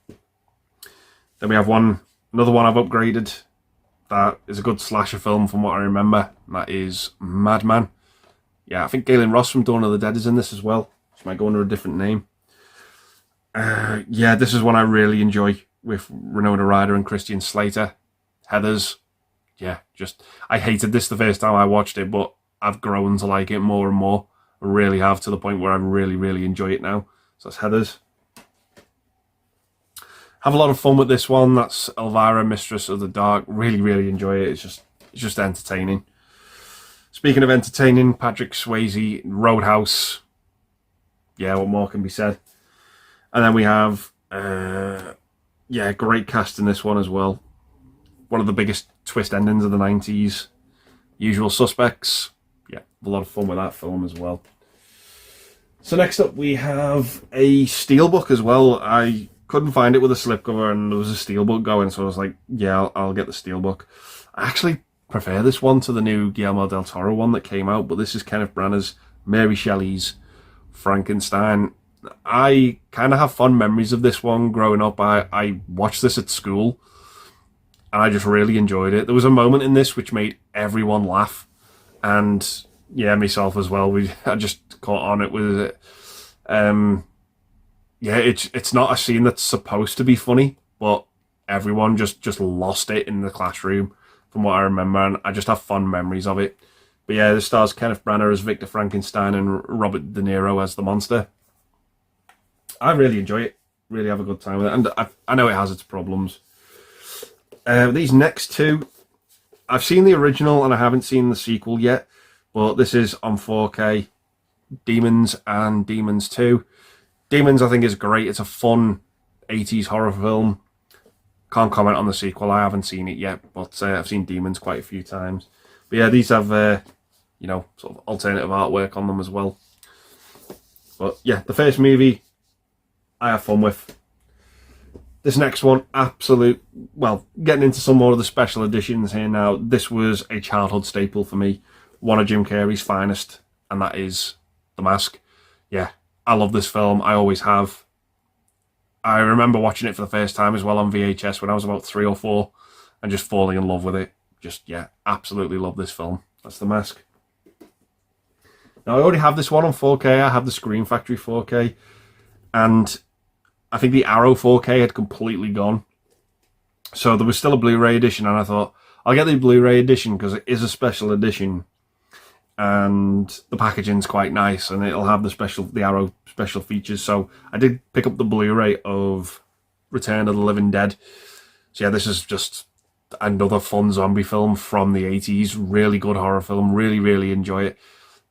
Then we have another one I've upgraded that is a good slasher film from what I remember, and that is Madman. Yeah, I think Galen Ross from Dawn of the Dead is in this as well. She might go under a different name. Yeah, this is one I really enjoy with Winona Ryder and Christian Slater. Heathers. Yeah, I hated this the first time I watched it, but I've grown to like it more and more. I really have, to the point where I really, really enjoy it now. So that's Heathers. Have a lot of fun with this one. That's Elvira, Mistress of the Dark. Really, really enjoy it. It's just entertaining. Speaking of entertaining, Patrick Swayze, Roadhouse. Yeah, what more can be said? And then we have, yeah, great cast in this one as well. One of the biggest twist endings of the 90s. Usual Suspects. Yeah, a lot of fun with that film as well. So next up we have a steelbook as well. I couldn't find it with a slipcover and there was a steelbook going, so I was like, yeah, I'll get the steelbook. I actually prefer this one to the new Guillermo del Toro one that came out, but this is Kenneth Branagh's Mary Shelley's Frankenstein. I kind of have fond memories of this one growing up. I watched this at school and I just really enjoyed it. There was a moment in this which made everyone laugh, and yeah, myself as well. I just caught on it with it. Yeah, it's not a scene that's supposed to be funny, but everyone just lost it in the classroom, from what I remember, and I just have fond memories of it. But yeah, this stars Kenneth Branagh as Victor Frankenstein and Robert De Niro as the monster. I really enjoy it. Really have a good time with it, and I know it has its problems. These next two, I've seen the original and I haven't seen the sequel yet, but this is on 4K. Demons and Demons 2. Demons, I think, is great. It's a fun 80s horror film. Can't comment on the sequel. I haven't seen it yet, but I've seen Demons quite a few times. But yeah, these have, you know, sort of alternative artwork on them as well. But yeah, the first movie I have fun with. This next one, absolute, well, getting into some more of the special editions here now. This was a childhood staple for me. One of Jim Carrey's finest, and that is The Mask. Yeah, I love this film. I always have. I remember watching it for the first time as well on VHS when I was about 3 or 4 and just falling in love with it. Just, yeah, absolutely love this film. That's The Mask. Now, I already have this one on 4K. I have the Scream Factory 4K. And I think the Arrow 4K had completely gone. So there was still a Blu Ray edition, and I thought, I'll get the Blu Ray edition because it is a special edition. And the packaging's quite nice, and it'll have the Arrow special features. So I did pick up the Blu Ray of Return of the Living Dead. So yeah, this is just another fun zombie film from the 80s. Really good horror film. Really, really enjoy it.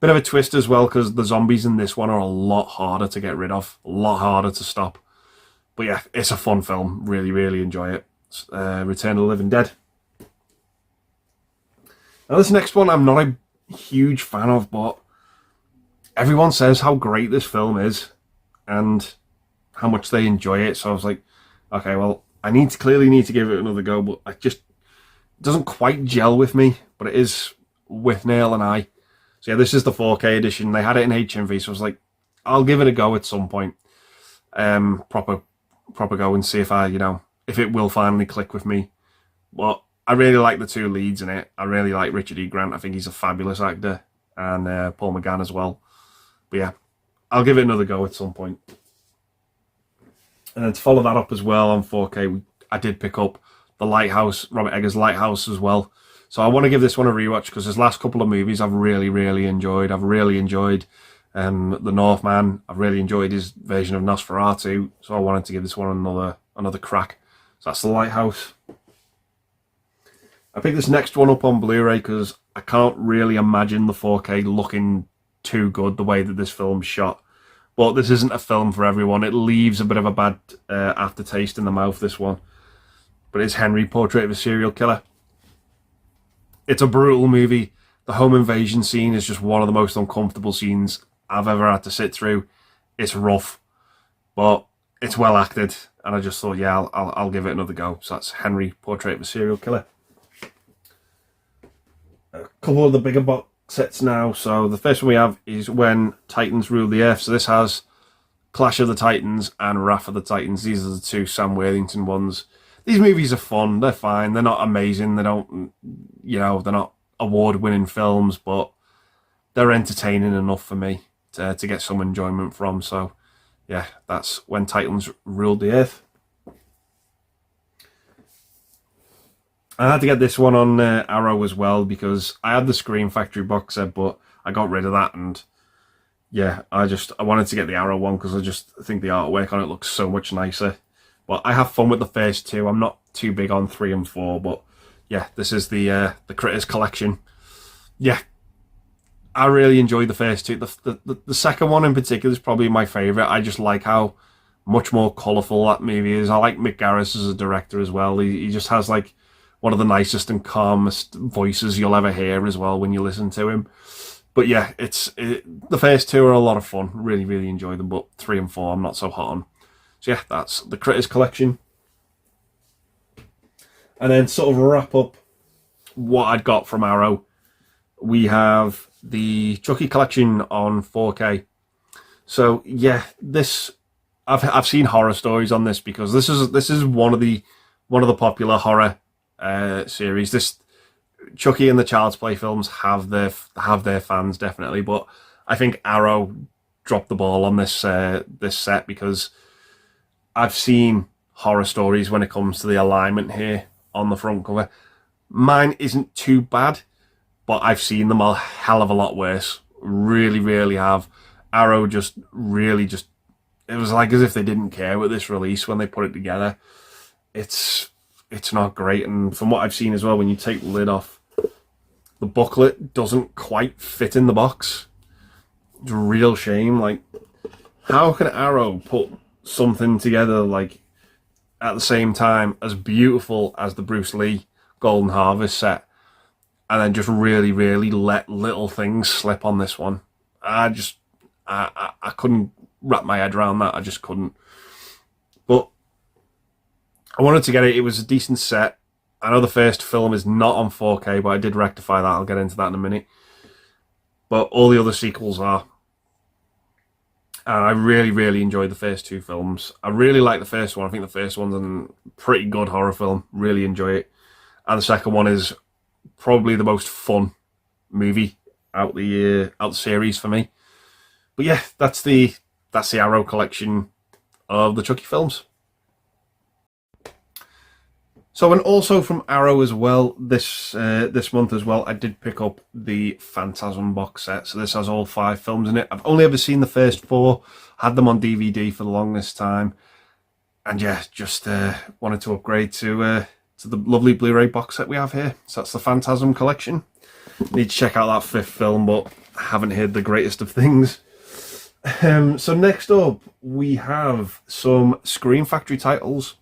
Bit of a twist as well, because the zombies in this one are a lot harder to get rid of. A lot harder to stop. But yeah, it's a fun film. Really, really enjoy it. Return of the Living Dead. Now this next one I'm not a huge fan of, but everyone says how great this film is and how much they enjoy it. So I was like, okay, well, I clearly need to give it another go, but it doesn't quite gel with me, but it is with Nail and I. So yeah, this is the 4K edition. They had it in HMV, so I was like, I'll give it a go at some point. Proper go and see if if it will finally click with me. But I really like the two leads in it. I really like Richard E. Grant. I think he's a fabulous actor. And Paul McGann as well. But yeah, I'll give it another go at some point. And then to follow that up as well on 4K, I did pick up The Lighthouse, Robert Eggers' Lighthouse as well. So I want to give this one a rewatch because his last couple of movies I've really, really enjoyed. I've really enjoyed The Northman. I've really enjoyed his version of Nosferatu. So I wanted to give this one another crack. So that's The Lighthouse. I picked this next one up on Blu-ray because I can't really imagine the 4K looking too good the way that this film's shot. But this isn't a film for everyone. It leaves a bit of a bad aftertaste in the mouth, this one. But it's Henry, Portrait of a Serial Killer. It's a brutal movie. The home invasion scene is just one of the most uncomfortable scenes I've ever had to sit through. It's rough, but it's well acted. And I just thought, yeah, I'll give it another go. So that's Henry, Portrait of a Serial Killer. A couple of the bigger box sets now. So the first one we have is When Titans Rule the Earth. So this has Clash of the Titans and Wrath of the Titans. These are the two Sam Worthington ones. These movies are fun. They're fine. They're not amazing. They don't, they're not award-winning films, but they're entertaining enough for me to get some enjoyment from. So yeah, that's When Titans Ruled the Earth. I had to get this one on Arrow as well because I had the Scream Factory box set, but I got rid of that, and yeah, I wanted to get the Arrow one because I just think the artwork on it looks so much nicer. But I have fun with the first two. I'm not too big on 3 and 4, but yeah, this is the Critters collection. Yeah, I really enjoyed the first two. The second one in particular is probably my favourite. I just like how Much more colourful that movie is. I like Mick Garris as a director as well. He just has like one of the nicest and calmest voices you'll ever hear as well when you listen to him. But yeah, the first two are a lot of fun. Really, really enjoy them. But 3 and 4, I'm not so hot on. So yeah, that's the Critters collection. And then sort of wrap up what I'd got from Arrow. We have the Chucky collection on 4K. So yeah, I've seen horror stories on this because this is one of the popular horror series. This Chucky and the Child's Play films have their fans definitely, but I think Arrow dropped the ball on this set because I've seen horror stories when it comes to the alignment here on the front cover. Mine isn't too bad, but I've seen them a hell of a lot worse. Really, really have. Arrow it was like as if they didn't care with this release when they put it together. It's not great, and from what I've seen as well, when you take the lid off, the booklet doesn't quite fit in the box. It's a real shame. Like, how can Arrow put something together like at the same time as beautiful as the Bruce Lee Golden Harvest set, and then just really, really let little things slip on this one? I couldn't wrap my head around that. I just couldn't. But I wanted to get it. It was a decent set. I know the first film is not on 4K, but I did rectify that. I'll get into that in a minute. But all the other sequels are. And I really, really enjoyed the first 2 films. I really like the first one. I think the first one's a pretty good horror film. Really enjoy it. And the second one is probably the most fun movie out the series for me. But yeah, that's the Arrow collection of the Chucky films. So, and also from Arrow as well, this month as well, I did pick up the Phantasm box set. So this has all 5 films in it. I've only ever seen the first 4, had them on DVD for the longest time, and yeah, just wanted to upgrade to the lovely Blu Ray box set we have here. So that's the Phantasm collection. Need to check out that 5th film, but I haven't heard the greatest of things. So next up, we have some Scream Factory titles.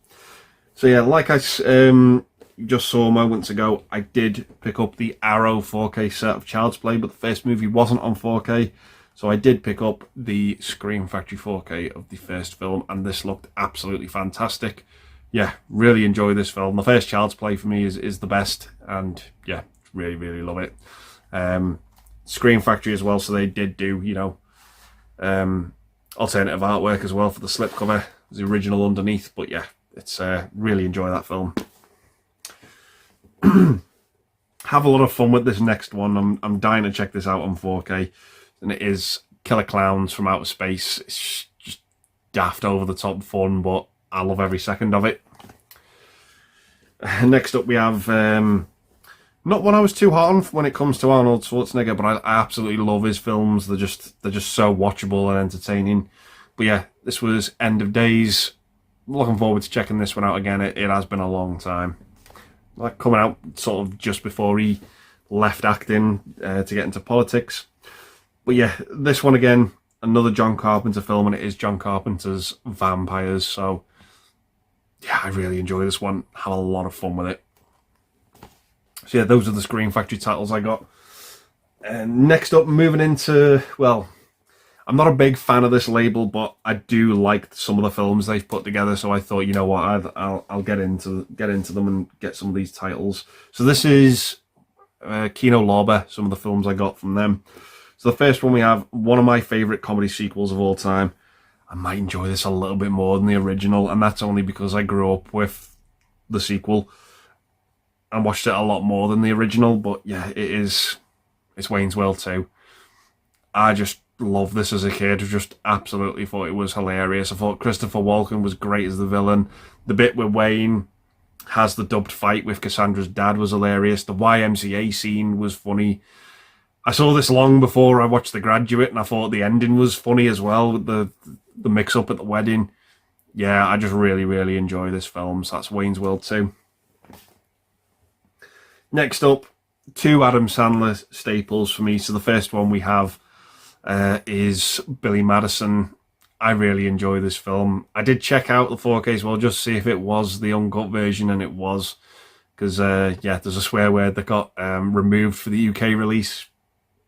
So yeah, like I just saw moments ago, I did pick up the Arrow 4K set of Child's Play, but the first movie wasn't on 4K. So I did pick up the Scream Factory 4K of the first film, and this looked absolutely fantastic. Yeah, really enjoy this film. The first Child's Play for me is the best, and yeah, really, really love it. Scream Factory as well, so they did do, alternative artwork as well for the slipcover. The original underneath, but yeah, it's really enjoy that film. Have a lot of fun with this next one. I'm dying to check this out on 4K, and it is Killer Clowns from Outer Space. It's just daft, over the top fun, but I love every second of it. Next up, we have not one I was too hot on when it comes to Arnold Schwarzenegger, but I absolutely love his films. They're just so watchable and entertaining. But yeah, this was End of Days. Looking forward to checking this one out again. It has been a long time. Like coming out sort of just before he left acting to get into politics. But yeah, this one again, another John Carpenter film, and it is John Carpenter's Vampires. So yeah, I really enjoy this one. Have a lot of fun with it. So yeah, those are the Scream Factory titles I got. And next up, moving into, well, I'm not a big fan of this label, but I do like some of the films they've put together. So I thought, you know what, I'll get into them and get some of these titles. So this is Kino Lorber, some of the films I got from them. So the first one we have, one of my favourite comedy sequels of all time. I might enjoy this a little bit more than the original, and that's only because I grew up with the sequel and watched it a lot more than the original. But yeah, it's Wayne's World 2. I just love this as a kid. Just absolutely thought it was hilarious. I thought Christopher Walken was great as the villain. The bit where Wayne has the dubbed fight with Cassandra's dad was hilarious. The YMCA scene was funny. I saw this long before I watched The Graduate, and I thought the ending was funny as well, with the mix-up at the wedding. Yeah, I just really, really enjoy this film. So that's Wayne's World 2. Next up, 2 Adam Sandler staples for me. So the first one we have is Billy Madison. I really enjoy this film. I did check out the 4K as well, just to see if it was the uncut version, and it was. Because, yeah, there's a swear word that got removed for the UK release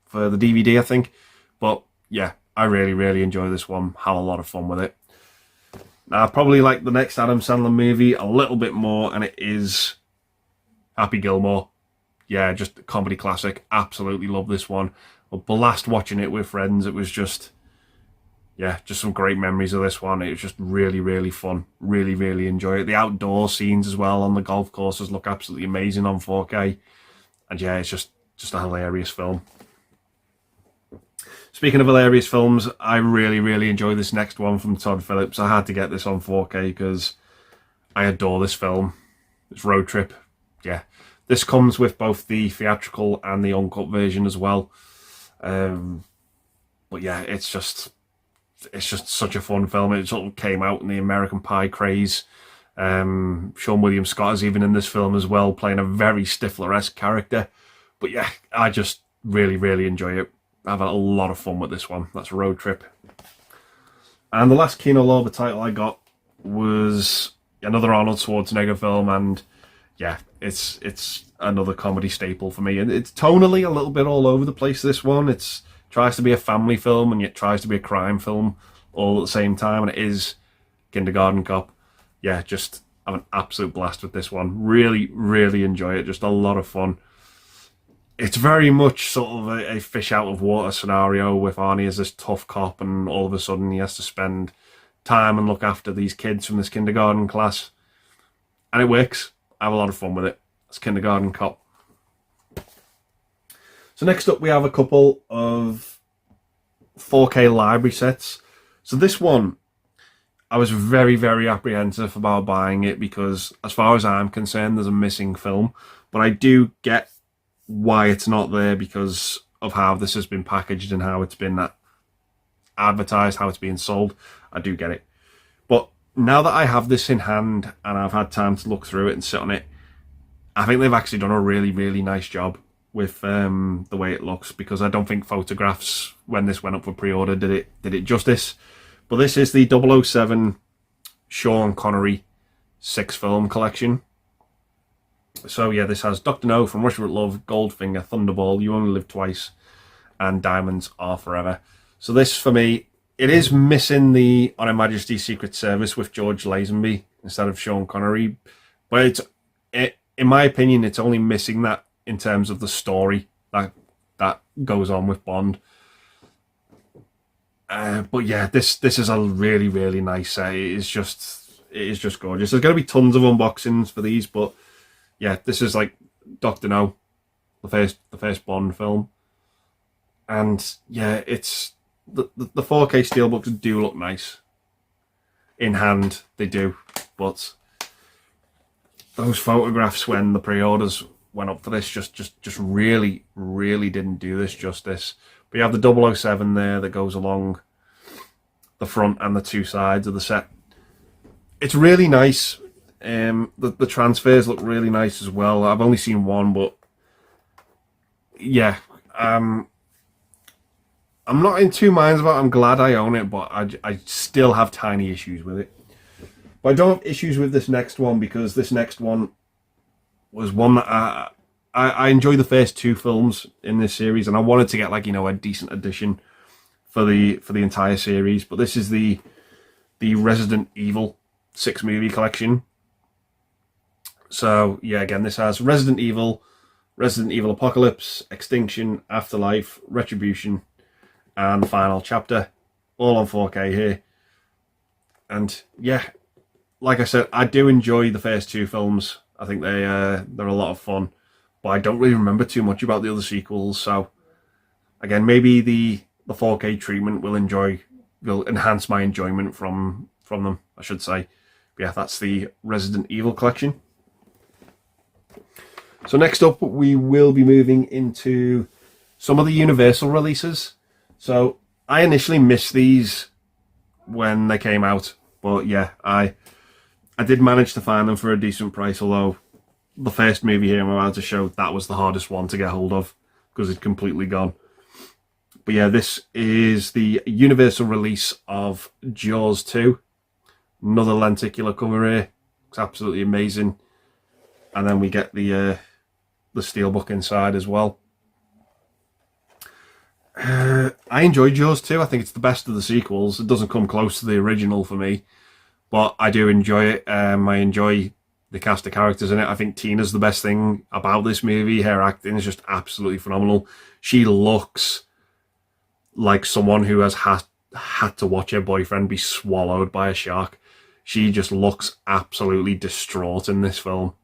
for the DVD, I think. But, yeah, I really, really enjoy this one. Had a lot of fun with it. Now, I probably like the next Adam Sandler movie a little bit more, and it is Happy Gilmore. Yeah, just a comedy classic. Absolutely love this one. A blast watching it with friends. It was just, yeah, just some great memories of this one. It was just really, really fun. Really, really enjoy it. The outdoor scenes as well on the golf courses look absolutely amazing on 4K. And yeah, it's just a hilarious film. Speaking of hilarious films, I really, really enjoy this next one from Todd Phillips. I had to get this on 4K because I adore this film. It's Road Trip. Yeah. This comes with both the theatrical and the uncut version as well. But yeah, it's just such a fun film. It sort of came out in the American Pie craze. Sean William Scott is even in this film as well, playing a very Stifler-esque character. But yeah, I just really, really enjoy it. I've had a lot of fun with this one. That's Road Trip. And the last Kino Lorber title I got was another Arnold Schwarzenegger film, and yeah, it's another comedy staple for me. And it's tonally a little bit all over the place, this one. It tries to be a family film and yet tries to be a crime film all at the same time, and it is Kindergarten Cop. Yeah, just have an absolute blast with this one. Really, really enjoy it. Just a lot of fun. It's very much sort of a fish out of water scenario with Arnie as this tough cop, and all of a sudden he has to spend time and look after these kids from this kindergarten class. And it works. I have a lot of fun with it. It's Kindergarten Cop. So next up we have a couple of 4K library sets. So this one, I was very, very apprehensive about buying it because as far as I'm concerned, there's a missing film. But I do get why it's not there because of how this has been packaged and how it's been advertised, how it's being sold. I do get it. But now that I have this in hand and I've had time to look through it and sit on it, I think they've actually done a really, really nice job with the way it looks, because I don't think photographs, when this went up for pre-order, did it justice. But this is the 007 Sean Connery 6-film collection. So yeah, this has Dr. No, From Russia with Love, Goldfinger, Thunderball, You Only Live Twice, and Diamonds Are Forever. So this, for me, it is missing the On Her Majesty's Secret Service with George Lazenby instead of Sean Connery. But in my opinion, it's only missing that in terms of the story that goes on with Bond. But yeah, this is a really, really nice set. It is just gorgeous. There's going to be tons of unboxings for these, but yeah, this is like Dr. No, the first Bond film. And yeah, it's the 4K steelbooks do look nice. In hand, they do. But those photographs when the pre-orders went up for this just really, really didn't do this justice. But you have the 007 there that goes along the front and the two sides of the set. It's really nice. The transfers look really nice as well. I've only seen one, but yeah, I'm not in two minds about it. I'm glad I own it, but I still have tiny issues with it. But I don't have issues with this next one because this next one was one that I enjoy the first two films in this series, and I wanted to get, like, you know, a decent edition for the entire series. But this is the Resident Evil 6-movie collection. So yeah, again, this has Resident Evil Apocalypse, Extinction, Afterlife, Retribution, and the final chapter, all on 4K here. And yeah, like I said, I do enjoy the first two films. I think they're a lot of fun, but I don't really remember too much about the other sequels. So again, maybe the 4K treatment will enhance my enjoyment from them, I should say. But yeah, that's the Resident Evil collection. So next up, we will be moving into some of the Universal releases. So I initially missed these when they came out, but yeah, I did manage to find them for a decent price, although the first movie here I'm about to show, that was the hardest one to get hold of because it's completely gone. But yeah, this is the universal release of Jaws 2. Another lenticular cover here. It's absolutely amazing. And then we get the steelbook inside as well. I enjoy Jaws 2. I think it's the best of the sequels. It doesn't come close to the original for me, but I do enjoy it. I enjoy the cast of characters in it. I think Tina's the best thing about this movie. Her acting is just absolutely phenomenal. She looks like someone who has had to watch her boyfriend be swallowed by a shark. She just looks absolutely distraught in this film.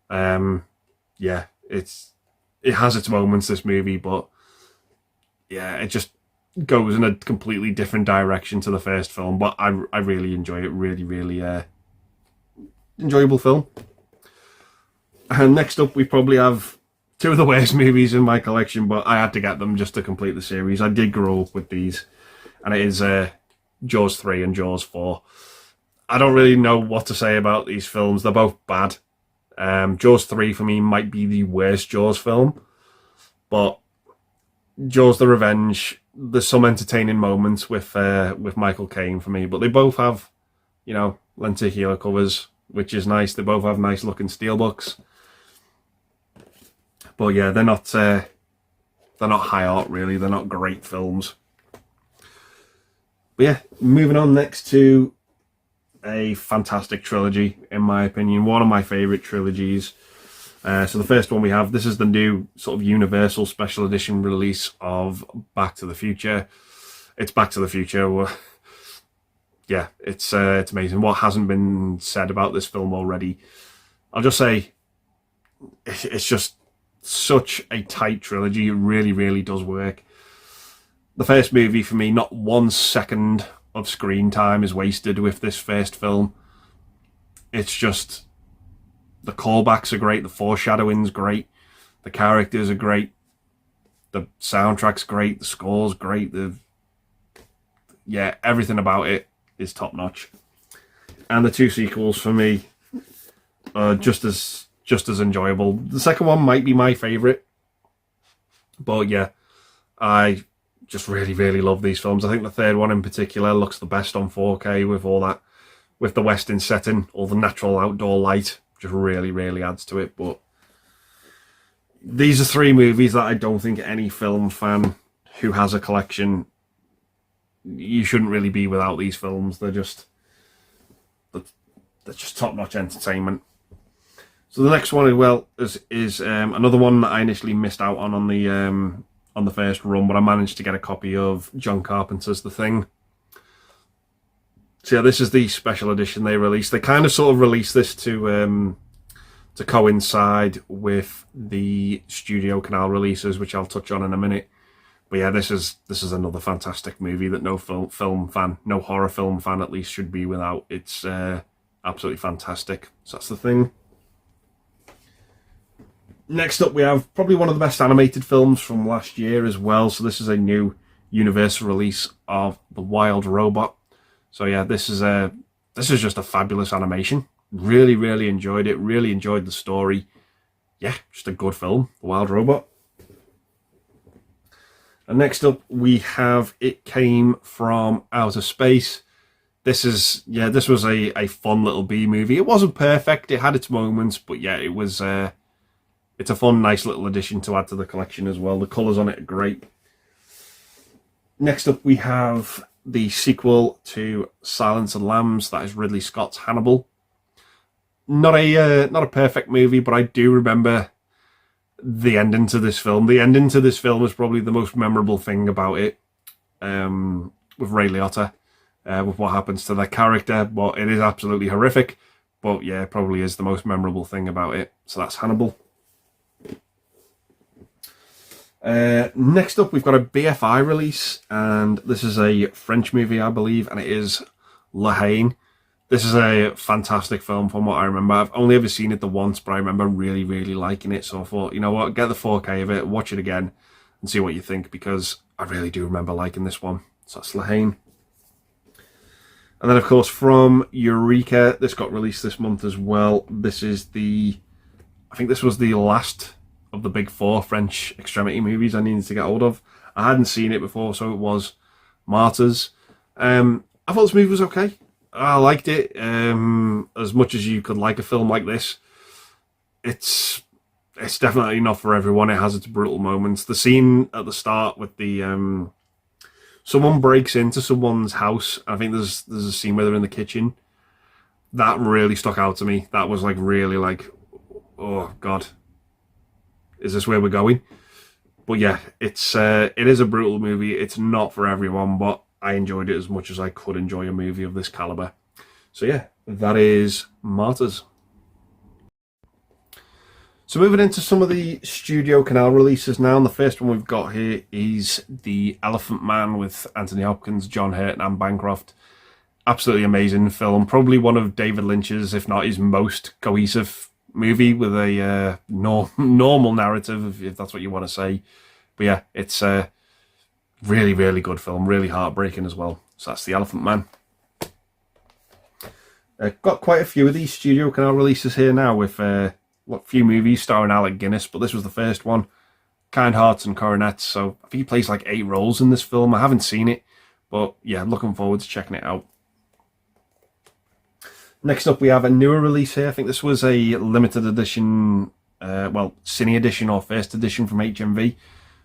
Yeah, it has its moments, this movie, but yeah, it just goes in a completely different direction to the first film. But I really enjoy it. Really enjoyable film. And next up, we probably have two of the worst movies in my collection, but I had to get them just to complete the series. I did grow up with these, and it is Jaws 3 and Jaws 4. I don't really know what to say about these films. They're both bad. Jaws 3 for me might be the worst Jaws film, but Jaws the Revenge, there's some entertaining moments with Michael Caine for me, but they both have, you know, lenticular covers, which is nice. They both have nice looking steelbooks. But yeah, they're not high art really. They're not great films. But yeah, moving on next to a fantastic trilogy, in my opinion. One of my favourite trilogies. So the first one we have, this is the new sort of Universal Special Edition release of Back to the Future. It's Back to the Future. Yeah, it's amazing. What hasn't been said about this film already? I'll just say it's just such a tight trilogy. It really does work. The first movie for me, not 1 second of screen time is wasted with this first film. It's just, the callbacks are great, the foreshadowing's great, the characters are great, the soundtrack's great, the score's great, yeah, everything about it is top notch. And the two sequels for me are just as enjoyable. The second one might be my favourite, but yeah, I just really love these films. I think the third one in particular looks the best on 4K with all that, with the Western setting, all the natural outdoor light, just really adds to it. But these are three movies that I don't think any film fan who has a collection, you shouldn't really be without these films. They're just top-notch entertainment. So the next one as well is another one that I initially missed out on the first run, but I managed to get a copy of John Carpenter's The Thing. So yeah, this is the special edition they released. They kind of sort of released this to coincide with the Studio Canal releases, which I'll touch on in a minute. But yeah, this is another fantastic movie that no film fan, no horror film fan at least, should be without. It's absolutely fantastic. So that's The Thing. Next up, we have probably one of the best animated films from last year as well. So this is a new Universal release of The Wild Robot. So yeah, this is just a fabulous animation. Really enjoyed it. Really enjoyed the story. Yeah, just a good film, The Wild Robot. And next up, we have It Came From Outer Space. This was a fun little B movie. It wasn't perfect. It had its moments, but yeah, it was. It's a fun, nice little addition to add to the collection as well. The colours on it are great. Next up, we have the sequel to Silence of the Lambs. That is Ridley Scott's Hannibal. Not a perfect movie, but I do remember the ending to this film. The ending to this film is probably the most memorable thing about it, with Ray Liotta, with what happens to their character. But it is absolutely horrific. But yeah, it probably is the most memorable thing about it. So that's Hannibal. Next up, we've got a BFI release, and this is a French movie, I believe, and it is La Haine. This is a fantastic film from what I remember. I've only ever seen it the once, but I remember really liking it. So I thought, you know what, get the 4K of it, watch it again, and see what you think, because I really do remember liking this one. So that's La Haine. And then, of course, from Eureka, this got released this month as well. This is I think this was the last of the big four French extremity movies I needed to get hold of. I hadn't seen it before, so it was Martyrs. I thought this movie was okay. I liked it as much as you could like a film like this. It's definitely not for everyone. It has its brutal moments. The scene at the start with the someone breaks into someone's house. I think there's a scene where they're in the kitchen. That really stuck out to me. That was like really like, oh God, is this where we're going? But yeah, it is a brutal movie. It's not for everyone, but I enjoyed it as much as I could enjoy a movie of this caliber. So yeah, that is Martyrs. So moving into some of the Studio Canal releases now, and the first one we've got here is The Elephant Man with Anthony Hopkins, John Hurt and Anne Bancroft. Absolutely amazing film. Probably one of David Lynch's, if not his most cohesive movie with a normal narrative, if that's what you want to say. But yeah, it's a really, really good film. Really heartbreaking as well. So that's The Elephant Man. Got quite a few of these Studio Canal releases here now with few movies starring Alec Guinness, but this was the first one. Kind Hearts and Coronets. So I think he plays like 8 roles in this film. I haven't seen it, but yeah, looking forward to checking it out. Next up, we have a newer release here. I think this was a limited edition, cine edition or first edition from HMV.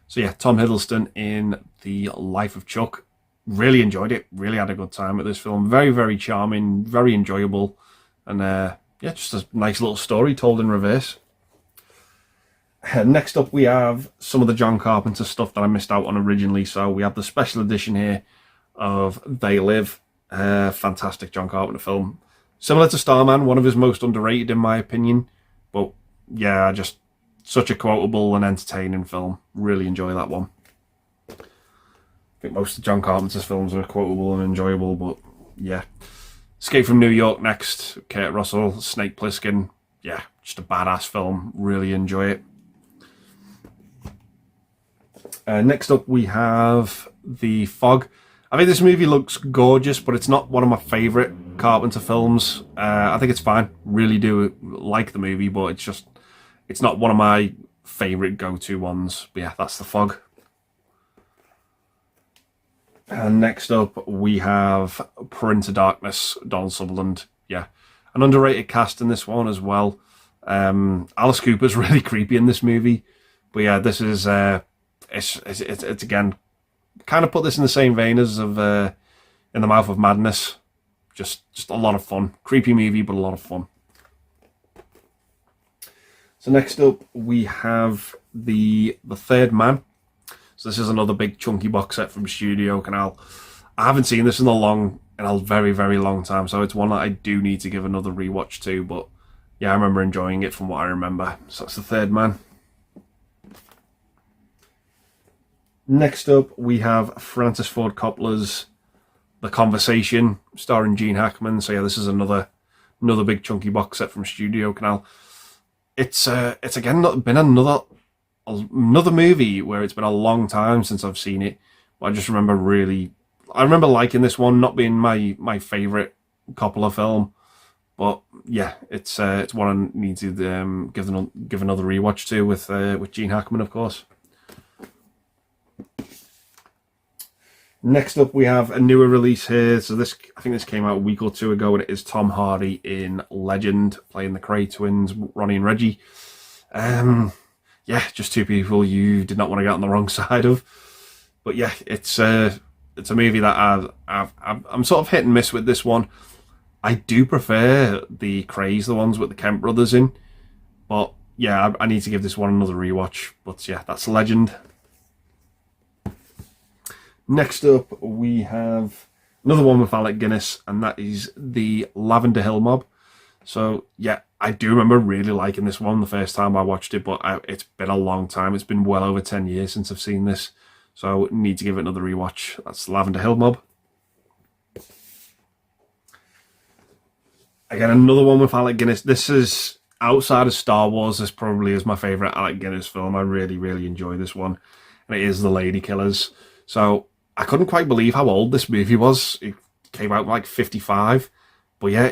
So yeah, Tom Hiddleston in The Life of Chuck. Really enjoyed it. Really had a good time with this film. Very, very charming, very enjoyable. And yeah, just a nice little story told in reverse. Next up, we have some of the John Carpenter stuff that I missed out on originally. So we have the special edition here of They Live. Fantastic John Carpenter film. Similar to Starman, one of his most underrated in my opinion. But yeah, just such a quotable and entertaining film. Really enjoy that one. I think most of John Carpenter's films are quotable and enjoyable, but yeah. Escape from New York next. Kurt Russell, Snake Plissken. Yeah, just a badass film. Really enjoy it. Next up, we have The Fog. I think this movie looks gorgeous, but it's not one of my favourite Carpenter films. I think it's fine. Really do like the movie, but it's not one of my favourite go-to ones. But yeah, that's The Fog. And next up, we have Prince of Darkness, Donald Sutherland. Yeah, an underrated cast in this one as well. Alice Cooper's really creepy in this movie. But yeah, this is, it's again, kind of put this in the same vein as of In the Mouth of Madness. Just a lot of fun. Creepy movie, but a lot of fun. So next up, we have The Third Man. So this is another big chunky box set from Studio Canal. I haven't seen this in a very, very long time, so it's one that I do need to give another rewatch to. But yeah, I remember enjoying it from what I remember. So that's The Third Man. Next up, we have Francis Ford Coppola's The Conversation, starring Gene Hackman. So yeah, this is another big chunky box set from Studio Canal. It's again been another movie where it's been a long time since I've seen it. But I just remember liking this one, not being my favourite Coppola film. But yeah, it's one I need to give another rewatch to with Gene Hackman, of course. Next up, we have a newer release here. So I think this came out a week or two ago, and it is Tom Hardy in Legend, playing the Cray twins, Ronnie and Reggie. Yeah, just two people you did not want to get on the wrong side of. But yeah, it's a movie that I'm sort of hit and miss with this one. I do prefer the Crays, the ones with the Kemp brothers in. But yeah, I need to give this one another rewatch. But yeah, that's Legend. Next up, we have another one with Alec Guinness, and that is The Lavender Hill Mob. So yeah, I do remember really liking this one the first time I watched it, but it's been a long time. It's been well over 10 years since I've seen this, so I need to give it another rewatch. That's Lavender Hill Mob. Again, another one with Alec Guinness. This is, outside of Star Wars, this probably is my favourite Alec Guinness film. I really, really enjoy this one, and it is The Lady Killers. So I couldn't quite believe how old this movie was. It came out like 55, but yeah,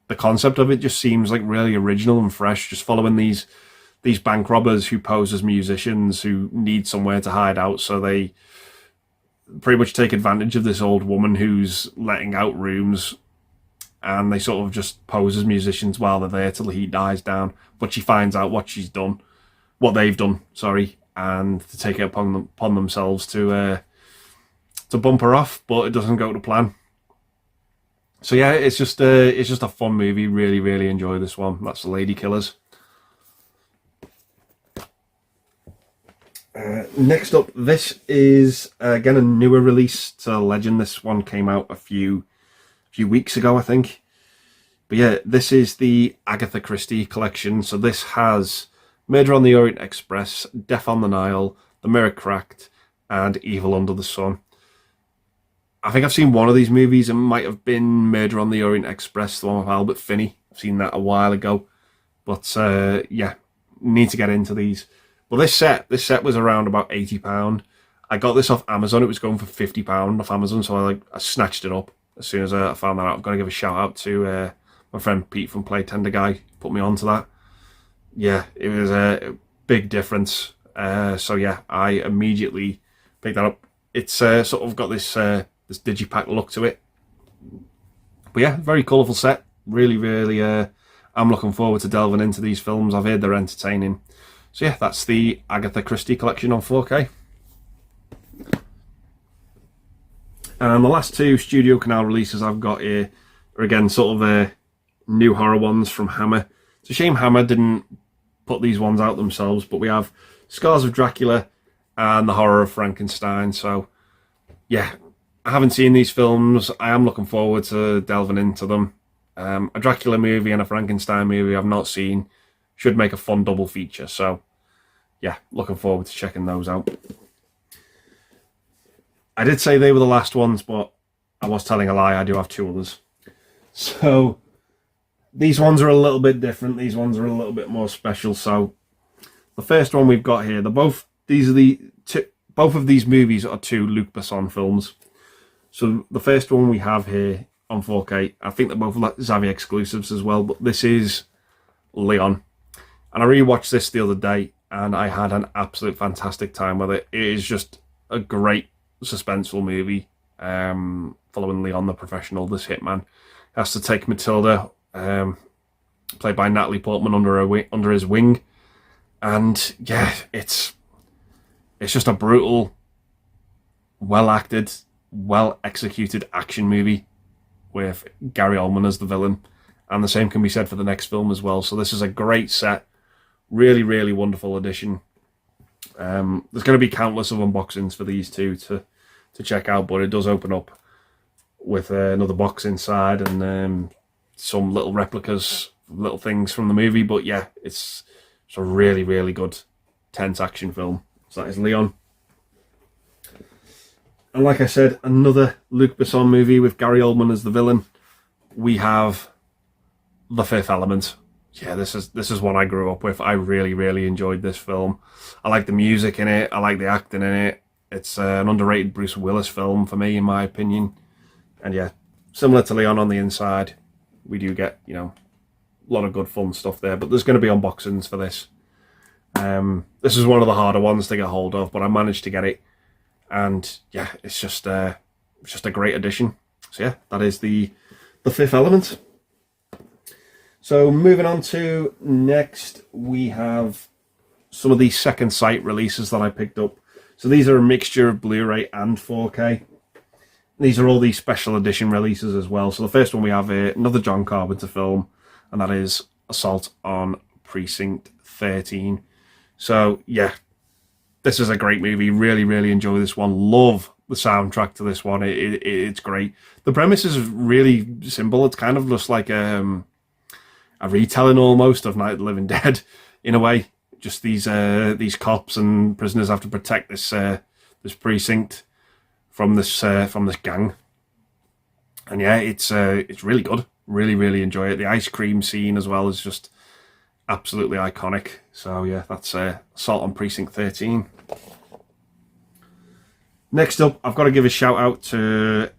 the concept of it just seems like really original and fresh, just following these these bank robbers who pose as musicians who need somewhere to hide out, so they pretty much take advantage of this old woman who's letting out rooms, and they sort of just pose as musicians while they're there till the heat dies down. But she finds out what they've done, sorry, and to take it upon themselves to bump her off, but it doesn't go to plan. So yeah, it's just a fun movie. Really, really enjoy this one. That's The Lady Killers. Next up, this is again a newer release to Legend. This one came out a few weeks ago, I think. But yeah, this is the Agatha Christie collection. So this has Murder on the Orient Express, Death on the Nile, The Mirror Cracked, and Evil Under the Sun. I think I've seen one of these movies. It might have been Murder on the Orient Express, the one with Albert Finney. I've seen that a while ago. But yeah, need to get into these. Well, this set was around about £80. I got this off Amazon. It was going for £50 off Amazon, so I snatched it up as soon as I found that out. I've got to give a shout out to my friend Pete from Play Tender Guy. Put me onto that. Yeah, it was a big difference. So yeah, I immediately picked that up. It's sort of got this digipack look to it. But yeah, very colourful set. Really, really, I'm looking forward to delving into these films. I've heard they're entertaining. So yeah, that's the Agatha Christie collection on 4K. And the last two Studio Canal releases I've got here are again sort of new horror ones from Hammer. It's a shame Hammer didn't put these ones out themselves, but we have Scars of Dracula and The Horror of Frankenstein. So yeah, I haven't seen these films. I am looking forward to delving into them. A Dracula movie and a Frankenstein movie I've not seen. Should make a fun double feature. So yeah, looking forward to checking those out. I did say they were the last ones, but I was telling a lie. I do have two others. So these ones are a little bit different. These ones are a little bit more special. So the first one we've got here, both of these movies are two Luc Besson films. So the first one we have here on 4K, I think they're both Xavier exclusives as well, but this is Leon. And I rewatched this the other day, and I had an absolute fantastic time with it. It is just a great suspenseful movie, following Leon the professional, this hitman. Has to take Matilda, played by Natalie Portman, under his wing. And yeah, it's just a brutal, well-acted, well-executed action movie with Gary Oldman as the villain. And the same can be said for the next film as well. So this is a great set. Really, really wonderful addition. There's going to be countless of unboxings for these two to check out, but it does open up with another box inside and some little replicas, little things from the movie. But yeah, it's a really, really good, tense action film. So that is Leon. And like I said, another Luc Besson movie with Gary Oldman as the villain. We have The Fifth Element. Yeah, this is one I grew up with. I really, really enjoyed this film. I like the music in it. I like the acting in it. It's an underrated Bruce Willis film for me, in my opinion. And yeah, similar to Leon on the inside, we do get, a lot of good fun stuff there. But there's going to be unboxings for this. This is one of the harder ones to get hold of, but I managed to get it. And yeah, it's just a great addition. So yeah, that is the Fifth Element. So moving on to next, we have some of these second sight releases that I picked up. So these are a mixture of Blu Ray and 4K. These are all these special edition releases as well. So the first one we have here, another John Carpenter film, and that is Assault on Precinct 13. So yeah, this is a great movie. Really, really enjoy this one. Love the soundtrack to this one. It's great. The premise is really simple. It's kind of just like a retelling almost of Night of the Living Dead in a way. Just these cops and prisoners have to protect this precinct from this gang. And yeah, it's really good. Really, really enjoy it. The ice cream scene as well is just absolutely iconic. So yeah, that's Assault on Precinct 13. Next up, I've got to give a shout out to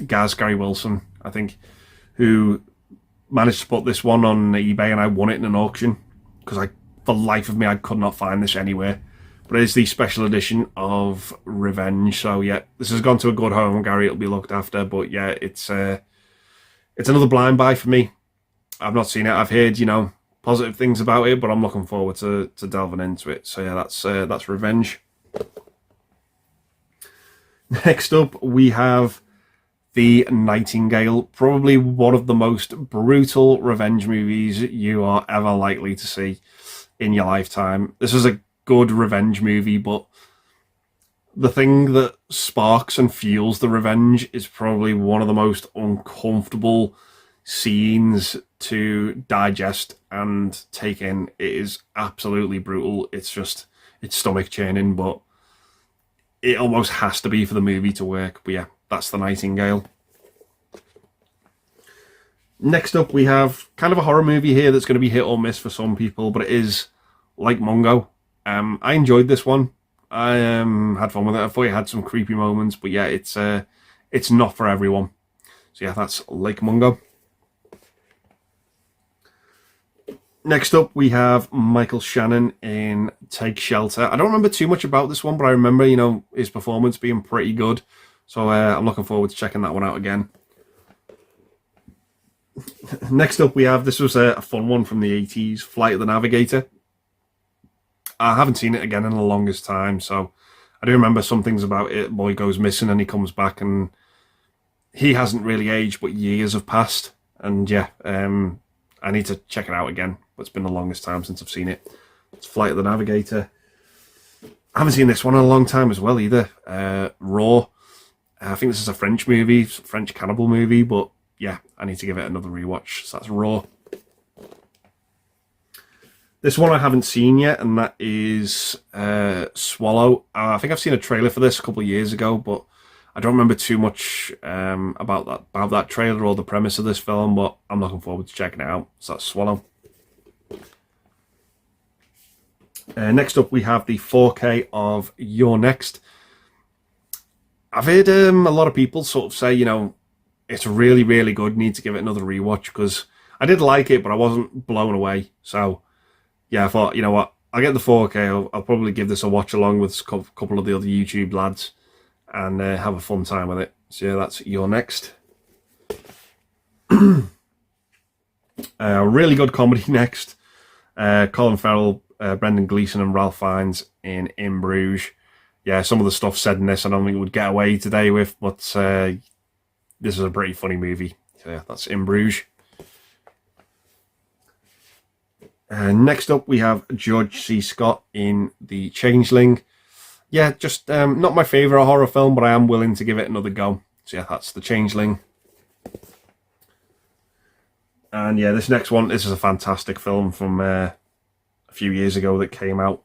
Gary Wilson, I think, who managed to put this one on eBay, and I won it in an auction because the life of me, I could not find this anywhere. But it is the special edition of Revenge. So yeah, this has gone to a good home. Gary, it'll be looked after. But yeah, it's another blind buy for me. I've not seen it. I've heard, positive things about it, but I'm looking forward to delving into it. So yeah, that's Revenge. Next up, we have The Nightingale, probably one of the most brutal revenge movies you are ever likely to see in your lifetime. This is a good revenge movie, but the thing that sparks and fuels the revenge is probably one of the most uncomfortable scenes to digest and take in. It is absolutely brutal. It's stomach churning, but it almost has to be for the movie to work. But yeah, that's The Nightingale. Next up, we have kind of a horror movie here that's going to be hit or miss for some people, but it is like Mungo. I enjoyed this one. I had fun with it. I thought it had some creepy moments, but yeah, it's not for everyone. So yeah, that's Lake Mungo. Next up, we have Michael Shannon in Take Shelter. I don't remember too much about this one, but I remember, his performance being pretty good. So I'm looking forward to checking that one out again. Next up, we have, this was a fun one from the 80s, Flight of the Navigator. I haven't seen it again in the longest time, so I do remember some things about it. Boy goes missing and he comes back, and he hasn't really aged, but years have passed. And yeah, I need to check it out again, but it's been the longest time since I've seen it. It's Flight of the Navigator. I haven't seen this one in a long time as well either. Raw. I think this is a French movie, French cannibal movie, but yeah, I need to give it another rewatch. So that's Raw. This one I haven't seen yet, and that is Swallow. I think I've seen a trailer for this a couple of years ago, but I don't remember too much about that trailer or the premise of this film, but I'm looking forward to checking it out. So that's Swallow. Next up, we have the 4K of You're Next. I've heard a lot of people sort of say, it's really, really good. Need to give it another rewatch, because I did like it, but I wasn't blown away. So yeah, I thought, you know what, I'll get the 4K. I'll probably give this a watch along with a couple of the other YouTube lads and have a fun time with it. So yeah, that's You're Next. Really good comedy next. Colin Farrell, Brendan Gleeson and Ralph Fiennes in Bruges. Yeah, some of the stuff said in this I don't think it would get away today with, but this is a pretty funny movie. So yeah, that's In Bruges. Next up, we have George C. Scott in The Changeling. Yeah, just not my favourite horror film, but I am willing to give it another go. So yeah, that's The Changeling. And yeah, this next one, this is a fantastic film from a few years ago that came out.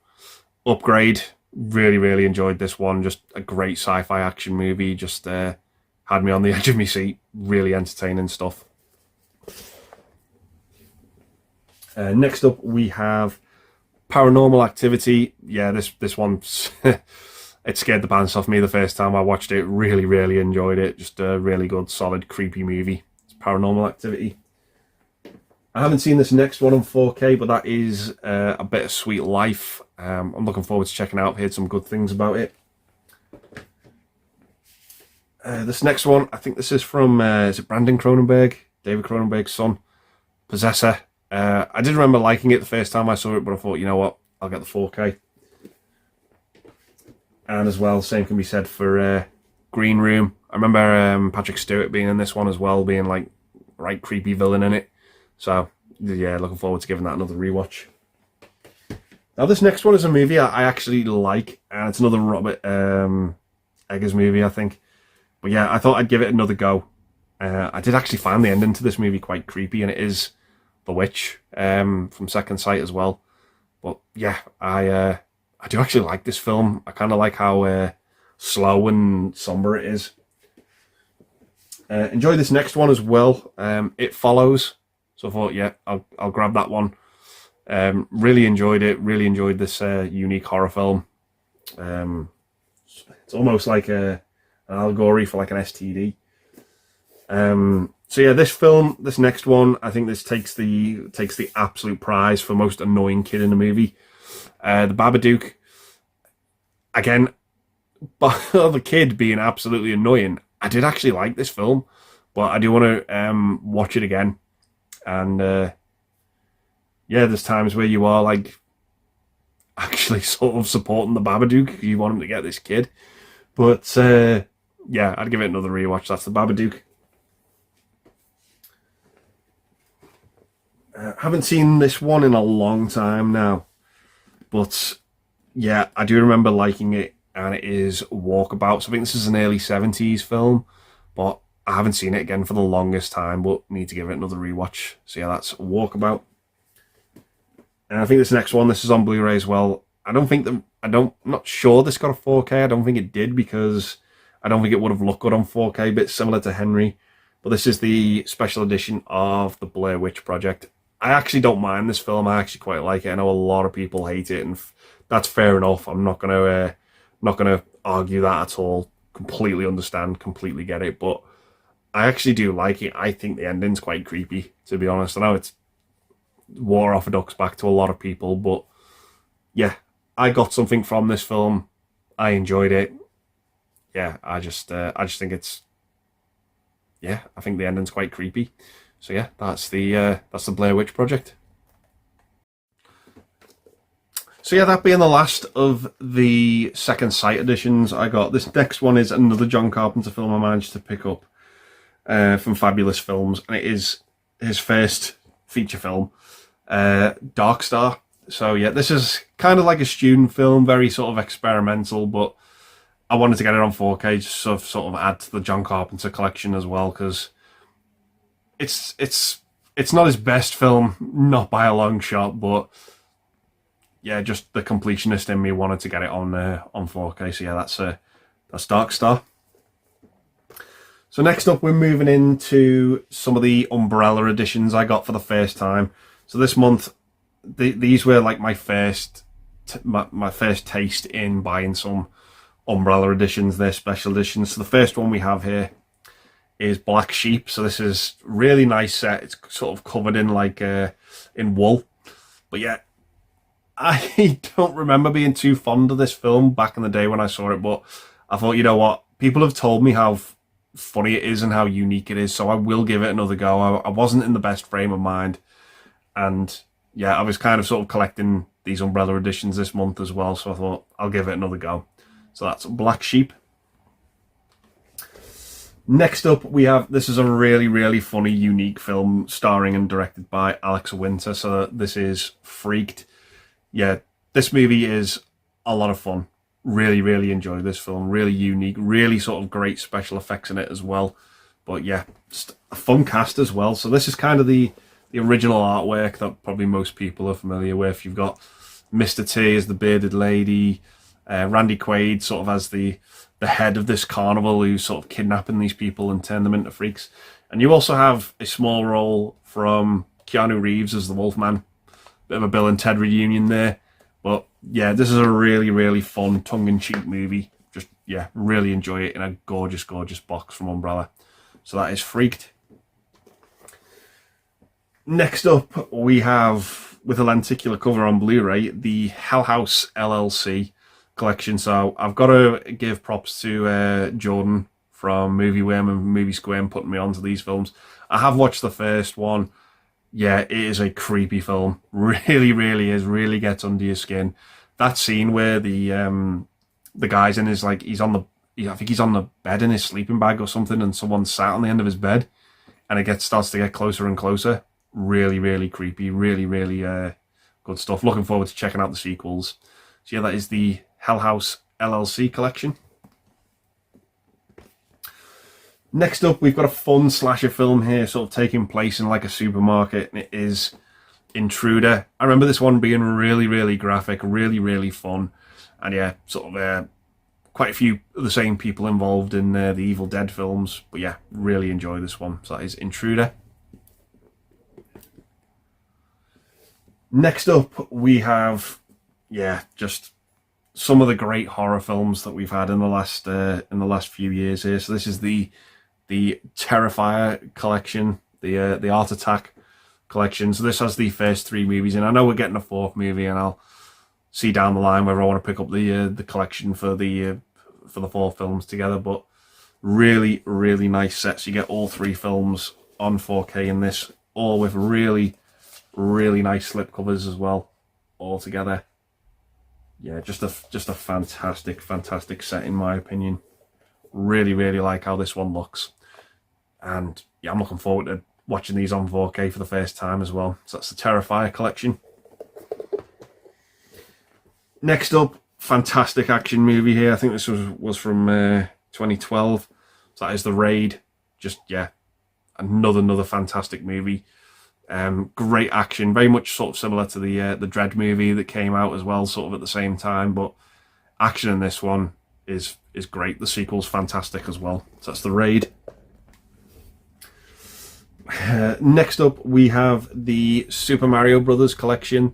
Upgrade. Really, really enjoyed this one. Just a great sci-fi action movie. Just had me on the edge of my seat. Really entertaining stuff. Next up, we have Paranormal Activity. Yeah, this one's it scared the pants off me the first time I watched it. Really, really enjoyed it. Just a really good, solid, creepy movie. It's Paranormal Activity. I haven't seen this next one on 4K, but that is A Bittersweet Life. I'm looking forward to checking out. I've heard some good things about it. This next one, I think this is from, is it Brandon Cronenberg? David Cronenberg's son. Possessor. I did remember liking it the first time I saw it, but I thought, you know what, I'll get the 4K. And as well, same can be said for Green Room. I remember Patrick Stewart being in this one as well, being like right creepy villain in it. So yeah, looking forward to giving that another rewatch. Now this next one is a movie I actually like, and it's another Robert Eggers movie, I think. But yeah, I thought I'd give it another go. I did actually find the ending to this movie quite creepy, and it is The Witch from Second Sight as well. But yeah, I do actually like this film. I kind of like how slow and somber it is. Enjoy this next one as well. It Follows. So I thought, yeah, I'll grab that one. Really enjoyed it. Really enjoyed this unique horror film. It's almost like an allegory for like an STD. So yeah, this next one, I think this takes the absolute prize for most annoying kid in the movie. The Babadook. Again, the kid being absolutely annoying. I did actually like this film, but I do want to watch it again. And yeah, there's times where you are like actually sort of supporting the Babadook. You want him to get this kid, but yeah, I'd give it another rewatch. That's the Babadook. Haven't seen this one in a long time now, but yeah, I do remember liking it, and it is Walkabout. So I think this is an early 70s film, but I haven't seen it again for the longest time, but need to give it another rewatch. So yeah, that's Walkabout. And I think this next one, this is on Blu Ray as well. Not sure this got a 4K. I don't think it did, because I don't think it would have looked good on 4K, a bit similar to Henry. But this is the special edition of the Blair Witch Project. I actually don't mind this film. I actually quite like it. I know a lot of people hate it, and that's fair enough. I'm not gonna argue that at all. Completely understand, completely get it. But I actually do like it. I think the ending's quite creepy, to be honest. I know it's war off a duck's back to a lot of people, but yeah, I got something from this film. I enjoyed it. Yeah, I just think it's, yeah, I think the ending's quite creepy. So yeah, that's the Blair Witch Project. So yeah, that being the last of the Second Sight editions I got. This next one is another John Carpenter film I managed to pick up from Fabulous Films, and it is his first feature film, Dark Star. So yeah, this is kind of like a student film, very sort of experimental, but I wanted to get it on 4K just to sort of add to the John Carpenter collection as well, because it's not his best film, not by a long shot, but yeah, just the completionist in me wanted to get it on 4K. So yeah, that's Dark Star. So next up, we're moving into some of the Umbrella editions I got for the first time. So this month, these were like my first taste in buying some Umbrella editions. They're special editions. So the first one we have here is Black Sheep. So this is really nice set. It's sort of covered in like in wool, but yeah, I don't remember being too fond of this film back in the day when I saw it, but I thought, you know what, people have told me how funny it is and how unique it is, so I will give it another go. I wasn't in the best frame of mind, and yeah, I was kind of sort of collecting these Umbrella editions this month as well, so I thought I'll give it another go. So that's Black Sheep. Next up, we have, this is a really, really funny, unique film starring and directed by Alex Winter. So this is Freaked. Yeah, this movie is a lot of fun. Really, really enjoyed this film. Really unique, really sort of great special effects in it as well. But yeah, just a fun cast as well. So this is kind of the original artwork that probably most people are familiar with. You've got Mr. T as the bearded lady, Randy Quaid sort of as the head of this carnival who's sort of kidnapping these people and turn them into freaks. And you also have a small role from Keanu Reeves as the Wolfman. Bit of a Bill and Ted reunion there. But yeah, this is a really, really fun, tongue-in-cheek movie. Just, yeah, really enjoy it in a gorgeous, gorgeous box from Umbrella. So that is Freaked. Next up, we have, with a lenticular cover on Blu-ray, the Hell House LLC collection. So I've got to give props to Jordan from Movie Worm and Movie Squirm putting me onto these films. I have watched the first one. Yeah, it is a creepy film. Really, really is. Really gets under your skin. That scene where the guy's in his, like, I think he's on the bed in his sleeping bag or something, and someone sat on the end of his bed, and it starts to get closer and closer. Really, really creepy. Really, really good stuff. Looking forward to checking out the sequels. So yeah, that is the Hell House LLC collection. Next up, we've got a fun slasher film here, sort of taking place in like a supermarket, and it is Intruder. I remember this one being really, really graphic, really, really fun, and yeah, sort of quite a few of the same people involved in the Evil Dead films, but yeah, really enjoy this one. So that is Intruder. Next up, we have, yeah, just some of the great horror films that we've had in the last few years here. So this is the the Terrifier collection, the Art Attack collection. So this has the first 3 movies, and I know we're getting a 4th movie, and I'll see down the line whether I want to pick up the collection for the 4 films together. But really, really nice sets. You get all 3 films on 4K in this, all with really, really nice slipcovers as well, all together. Yeah, just a fantastic set in my opinion. Really, really like how this one looks, and yeah, I'm looking forward to watching these on 4K for the first time as well. So that's the Terrifier collection. Next up, fantastic action movie here. I think this was from 2012. So that is The Raid. Just, yeah, another fantastic movie. Great action, very much sort of similar to the Dread movie that came out as well, sort of at the same time. But action in this one is great. The sequel's fantastic as well. So that's The Raid. Next up, we have the Super Mario Brothers collection.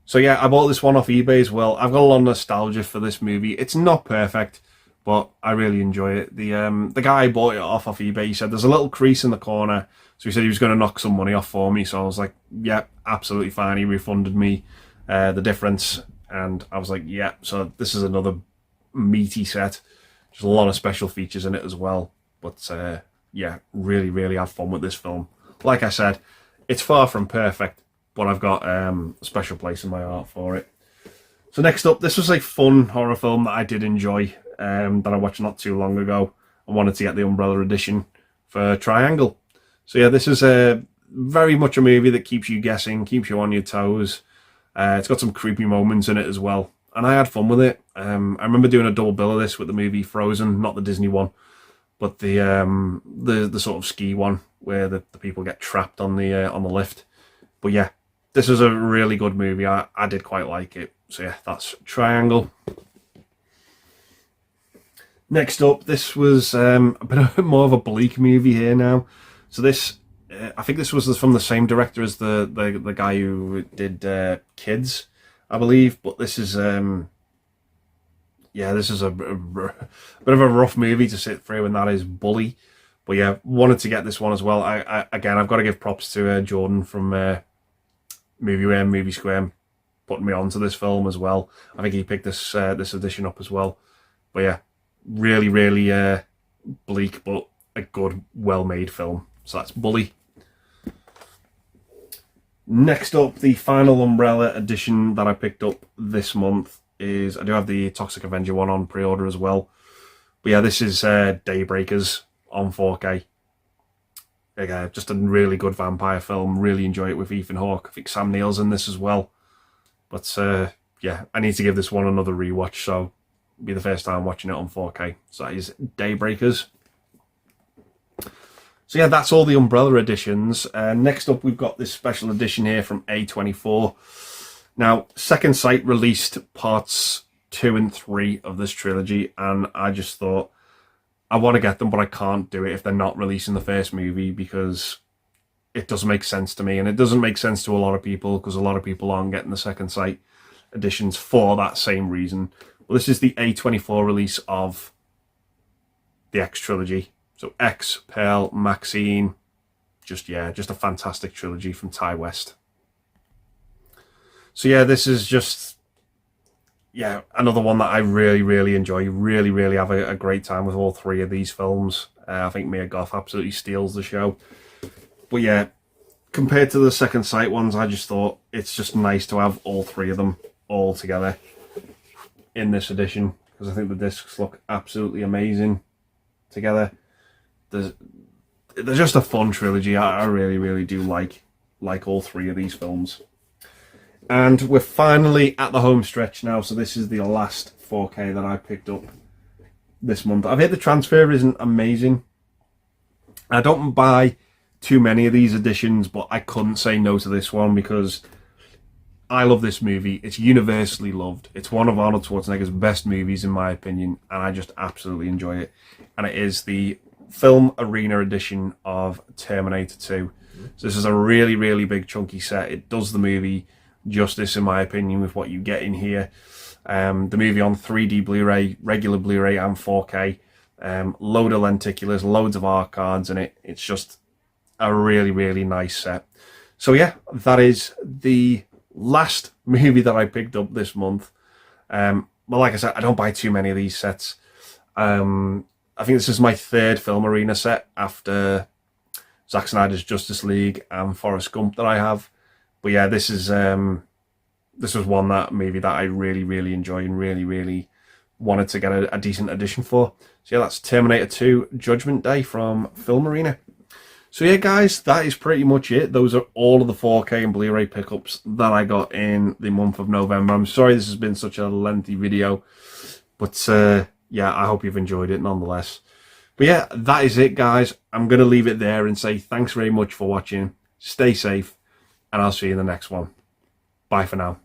So yeah, I bought this one off eBay as well. I've got a lot of nostalgia for this movie. It's not perfect, but I really enjoy it. The guy I bought it off eBay, he said there's a little crease in the corner, so he said he was going to knock some money off for me. So I was like, yeah, absolutely fine. He refunded me the difference, and I was like, yeah. So this is another meaty set. There's a lot of special features in it as well. But yeah, really, really had fun with this film. Like I said, it's far from perfect, but I've got a special place in my heart for it. So next up, this was a fun horror film that I did enjoy, that I watched not too long ago. I wanted to get the Umbrella edition for Triangle. So yeah, this is very much a movie that keeps you guessing, keeps you on your toes. It's got some creepy moments in it as well, and I had fun with it. I remember doing a double bill of this with the movie Frozen, not the Disney one, but the sort of ski one where the people get trapped on the lift. But yeah, this is a really good movie. I did quite like it. So yeah, that's Triangle. Next up, this was a bit more of a bleak movie here now. So this, I think this was from the same director as the guy who did Kids, I believe. But this is, yeah, this is a bit of a rough movie to sit through, and that is Bully. But yeah, wanted to get this one as well. Again, I've got to give props to Jordan from Movie Square, putting me onto this film as well. I think he picked this edition up as well. But yeah, really, really bleak, but a good, well-made film. So that's Bully. Next up, the final Umbrella edition that I picked up this month is, I do have the Toxic Avenger one on pre-order as well. But yeah, this is Daybreakers on 4K. Again, just a really good vampire film. Really enjoy it with Ethan Hawke. I think Sam Neill's in this as well. But yeah, I need to give this one another rewatch, so it'll be the first time watching it on 4K. So that is Daybreakers. So yeah, that's all the Umbrella editions. Next up, we've got this special edition here from A24. Now, Second Sight released parts 2 and 3 of this trilogy, and I just thought, I want to get them, but I can't do it if they're not releasing the first movie, because it doesn't make sense to me, and it doesn't make sense to a lot of people, because a lot of people aren't getting the Second Sight editions for that same reason. Well, this is the A24 release of the X trilogy. So X, Pearl, Maxine, just a fantastic trilogy from Ty West. So yeah, this is just, yeah, another one that I really, really enjoy. Really, really have a great time with all 3 of these films. I think Mia Goth absolutely steals the show. But yeah, compared to the Second Sight ones, I just thought it's just nice to have all 3 of them all together in this edition, because I think the discs look absolutely amazing together. They're just a fun trilogy. I really, really do like all 3 of these films. And we're finally at the home stretch now, so this is the last 4K that I picked up this month. I've heard the transfer isn't amazing. I don't buy too many of these editions, but I couldn't say no to this one because I love this movie. It's universally loved. It's one of Arnold Schwarzenegger's best movies, in my opinion, and I just absolutely enjoy it. And it is the Film Arena edition of Terminator 2. So this is a really, really big chunky set. It does the movie justice, in my opinion, with what you get in here. The movie on 3D Blu-ray, regular Blu-ray and 4K. Load of lenticulars, loads of art cards in it. It's just a really, really nice set. So yeah, that is the last movie that I picked up this month. Well, like I said, I don't buy too many of these sets. I think this is my third Film Arena set after Zack Snyder's Justice League and Forrest Gump that I have. But yeah, this was one movie that I really, really enjoy and really, really wanted to get a decent edition for. So yeah, that's Terminator 2 Judgment Day from Film Arena. So yeah, guys, that is pretty much it. Those are all of the 4K and Blu-ray pickups that I got in the month of November. I'm sorry this has been such a lengthy video, but yeah, I hope you've enjoyed it nonetheless. But yeah, that is it, guys. I'm going to leave it there and say thanks very much for watching. Stay safe, and I'll see you in the next one. Bye for now.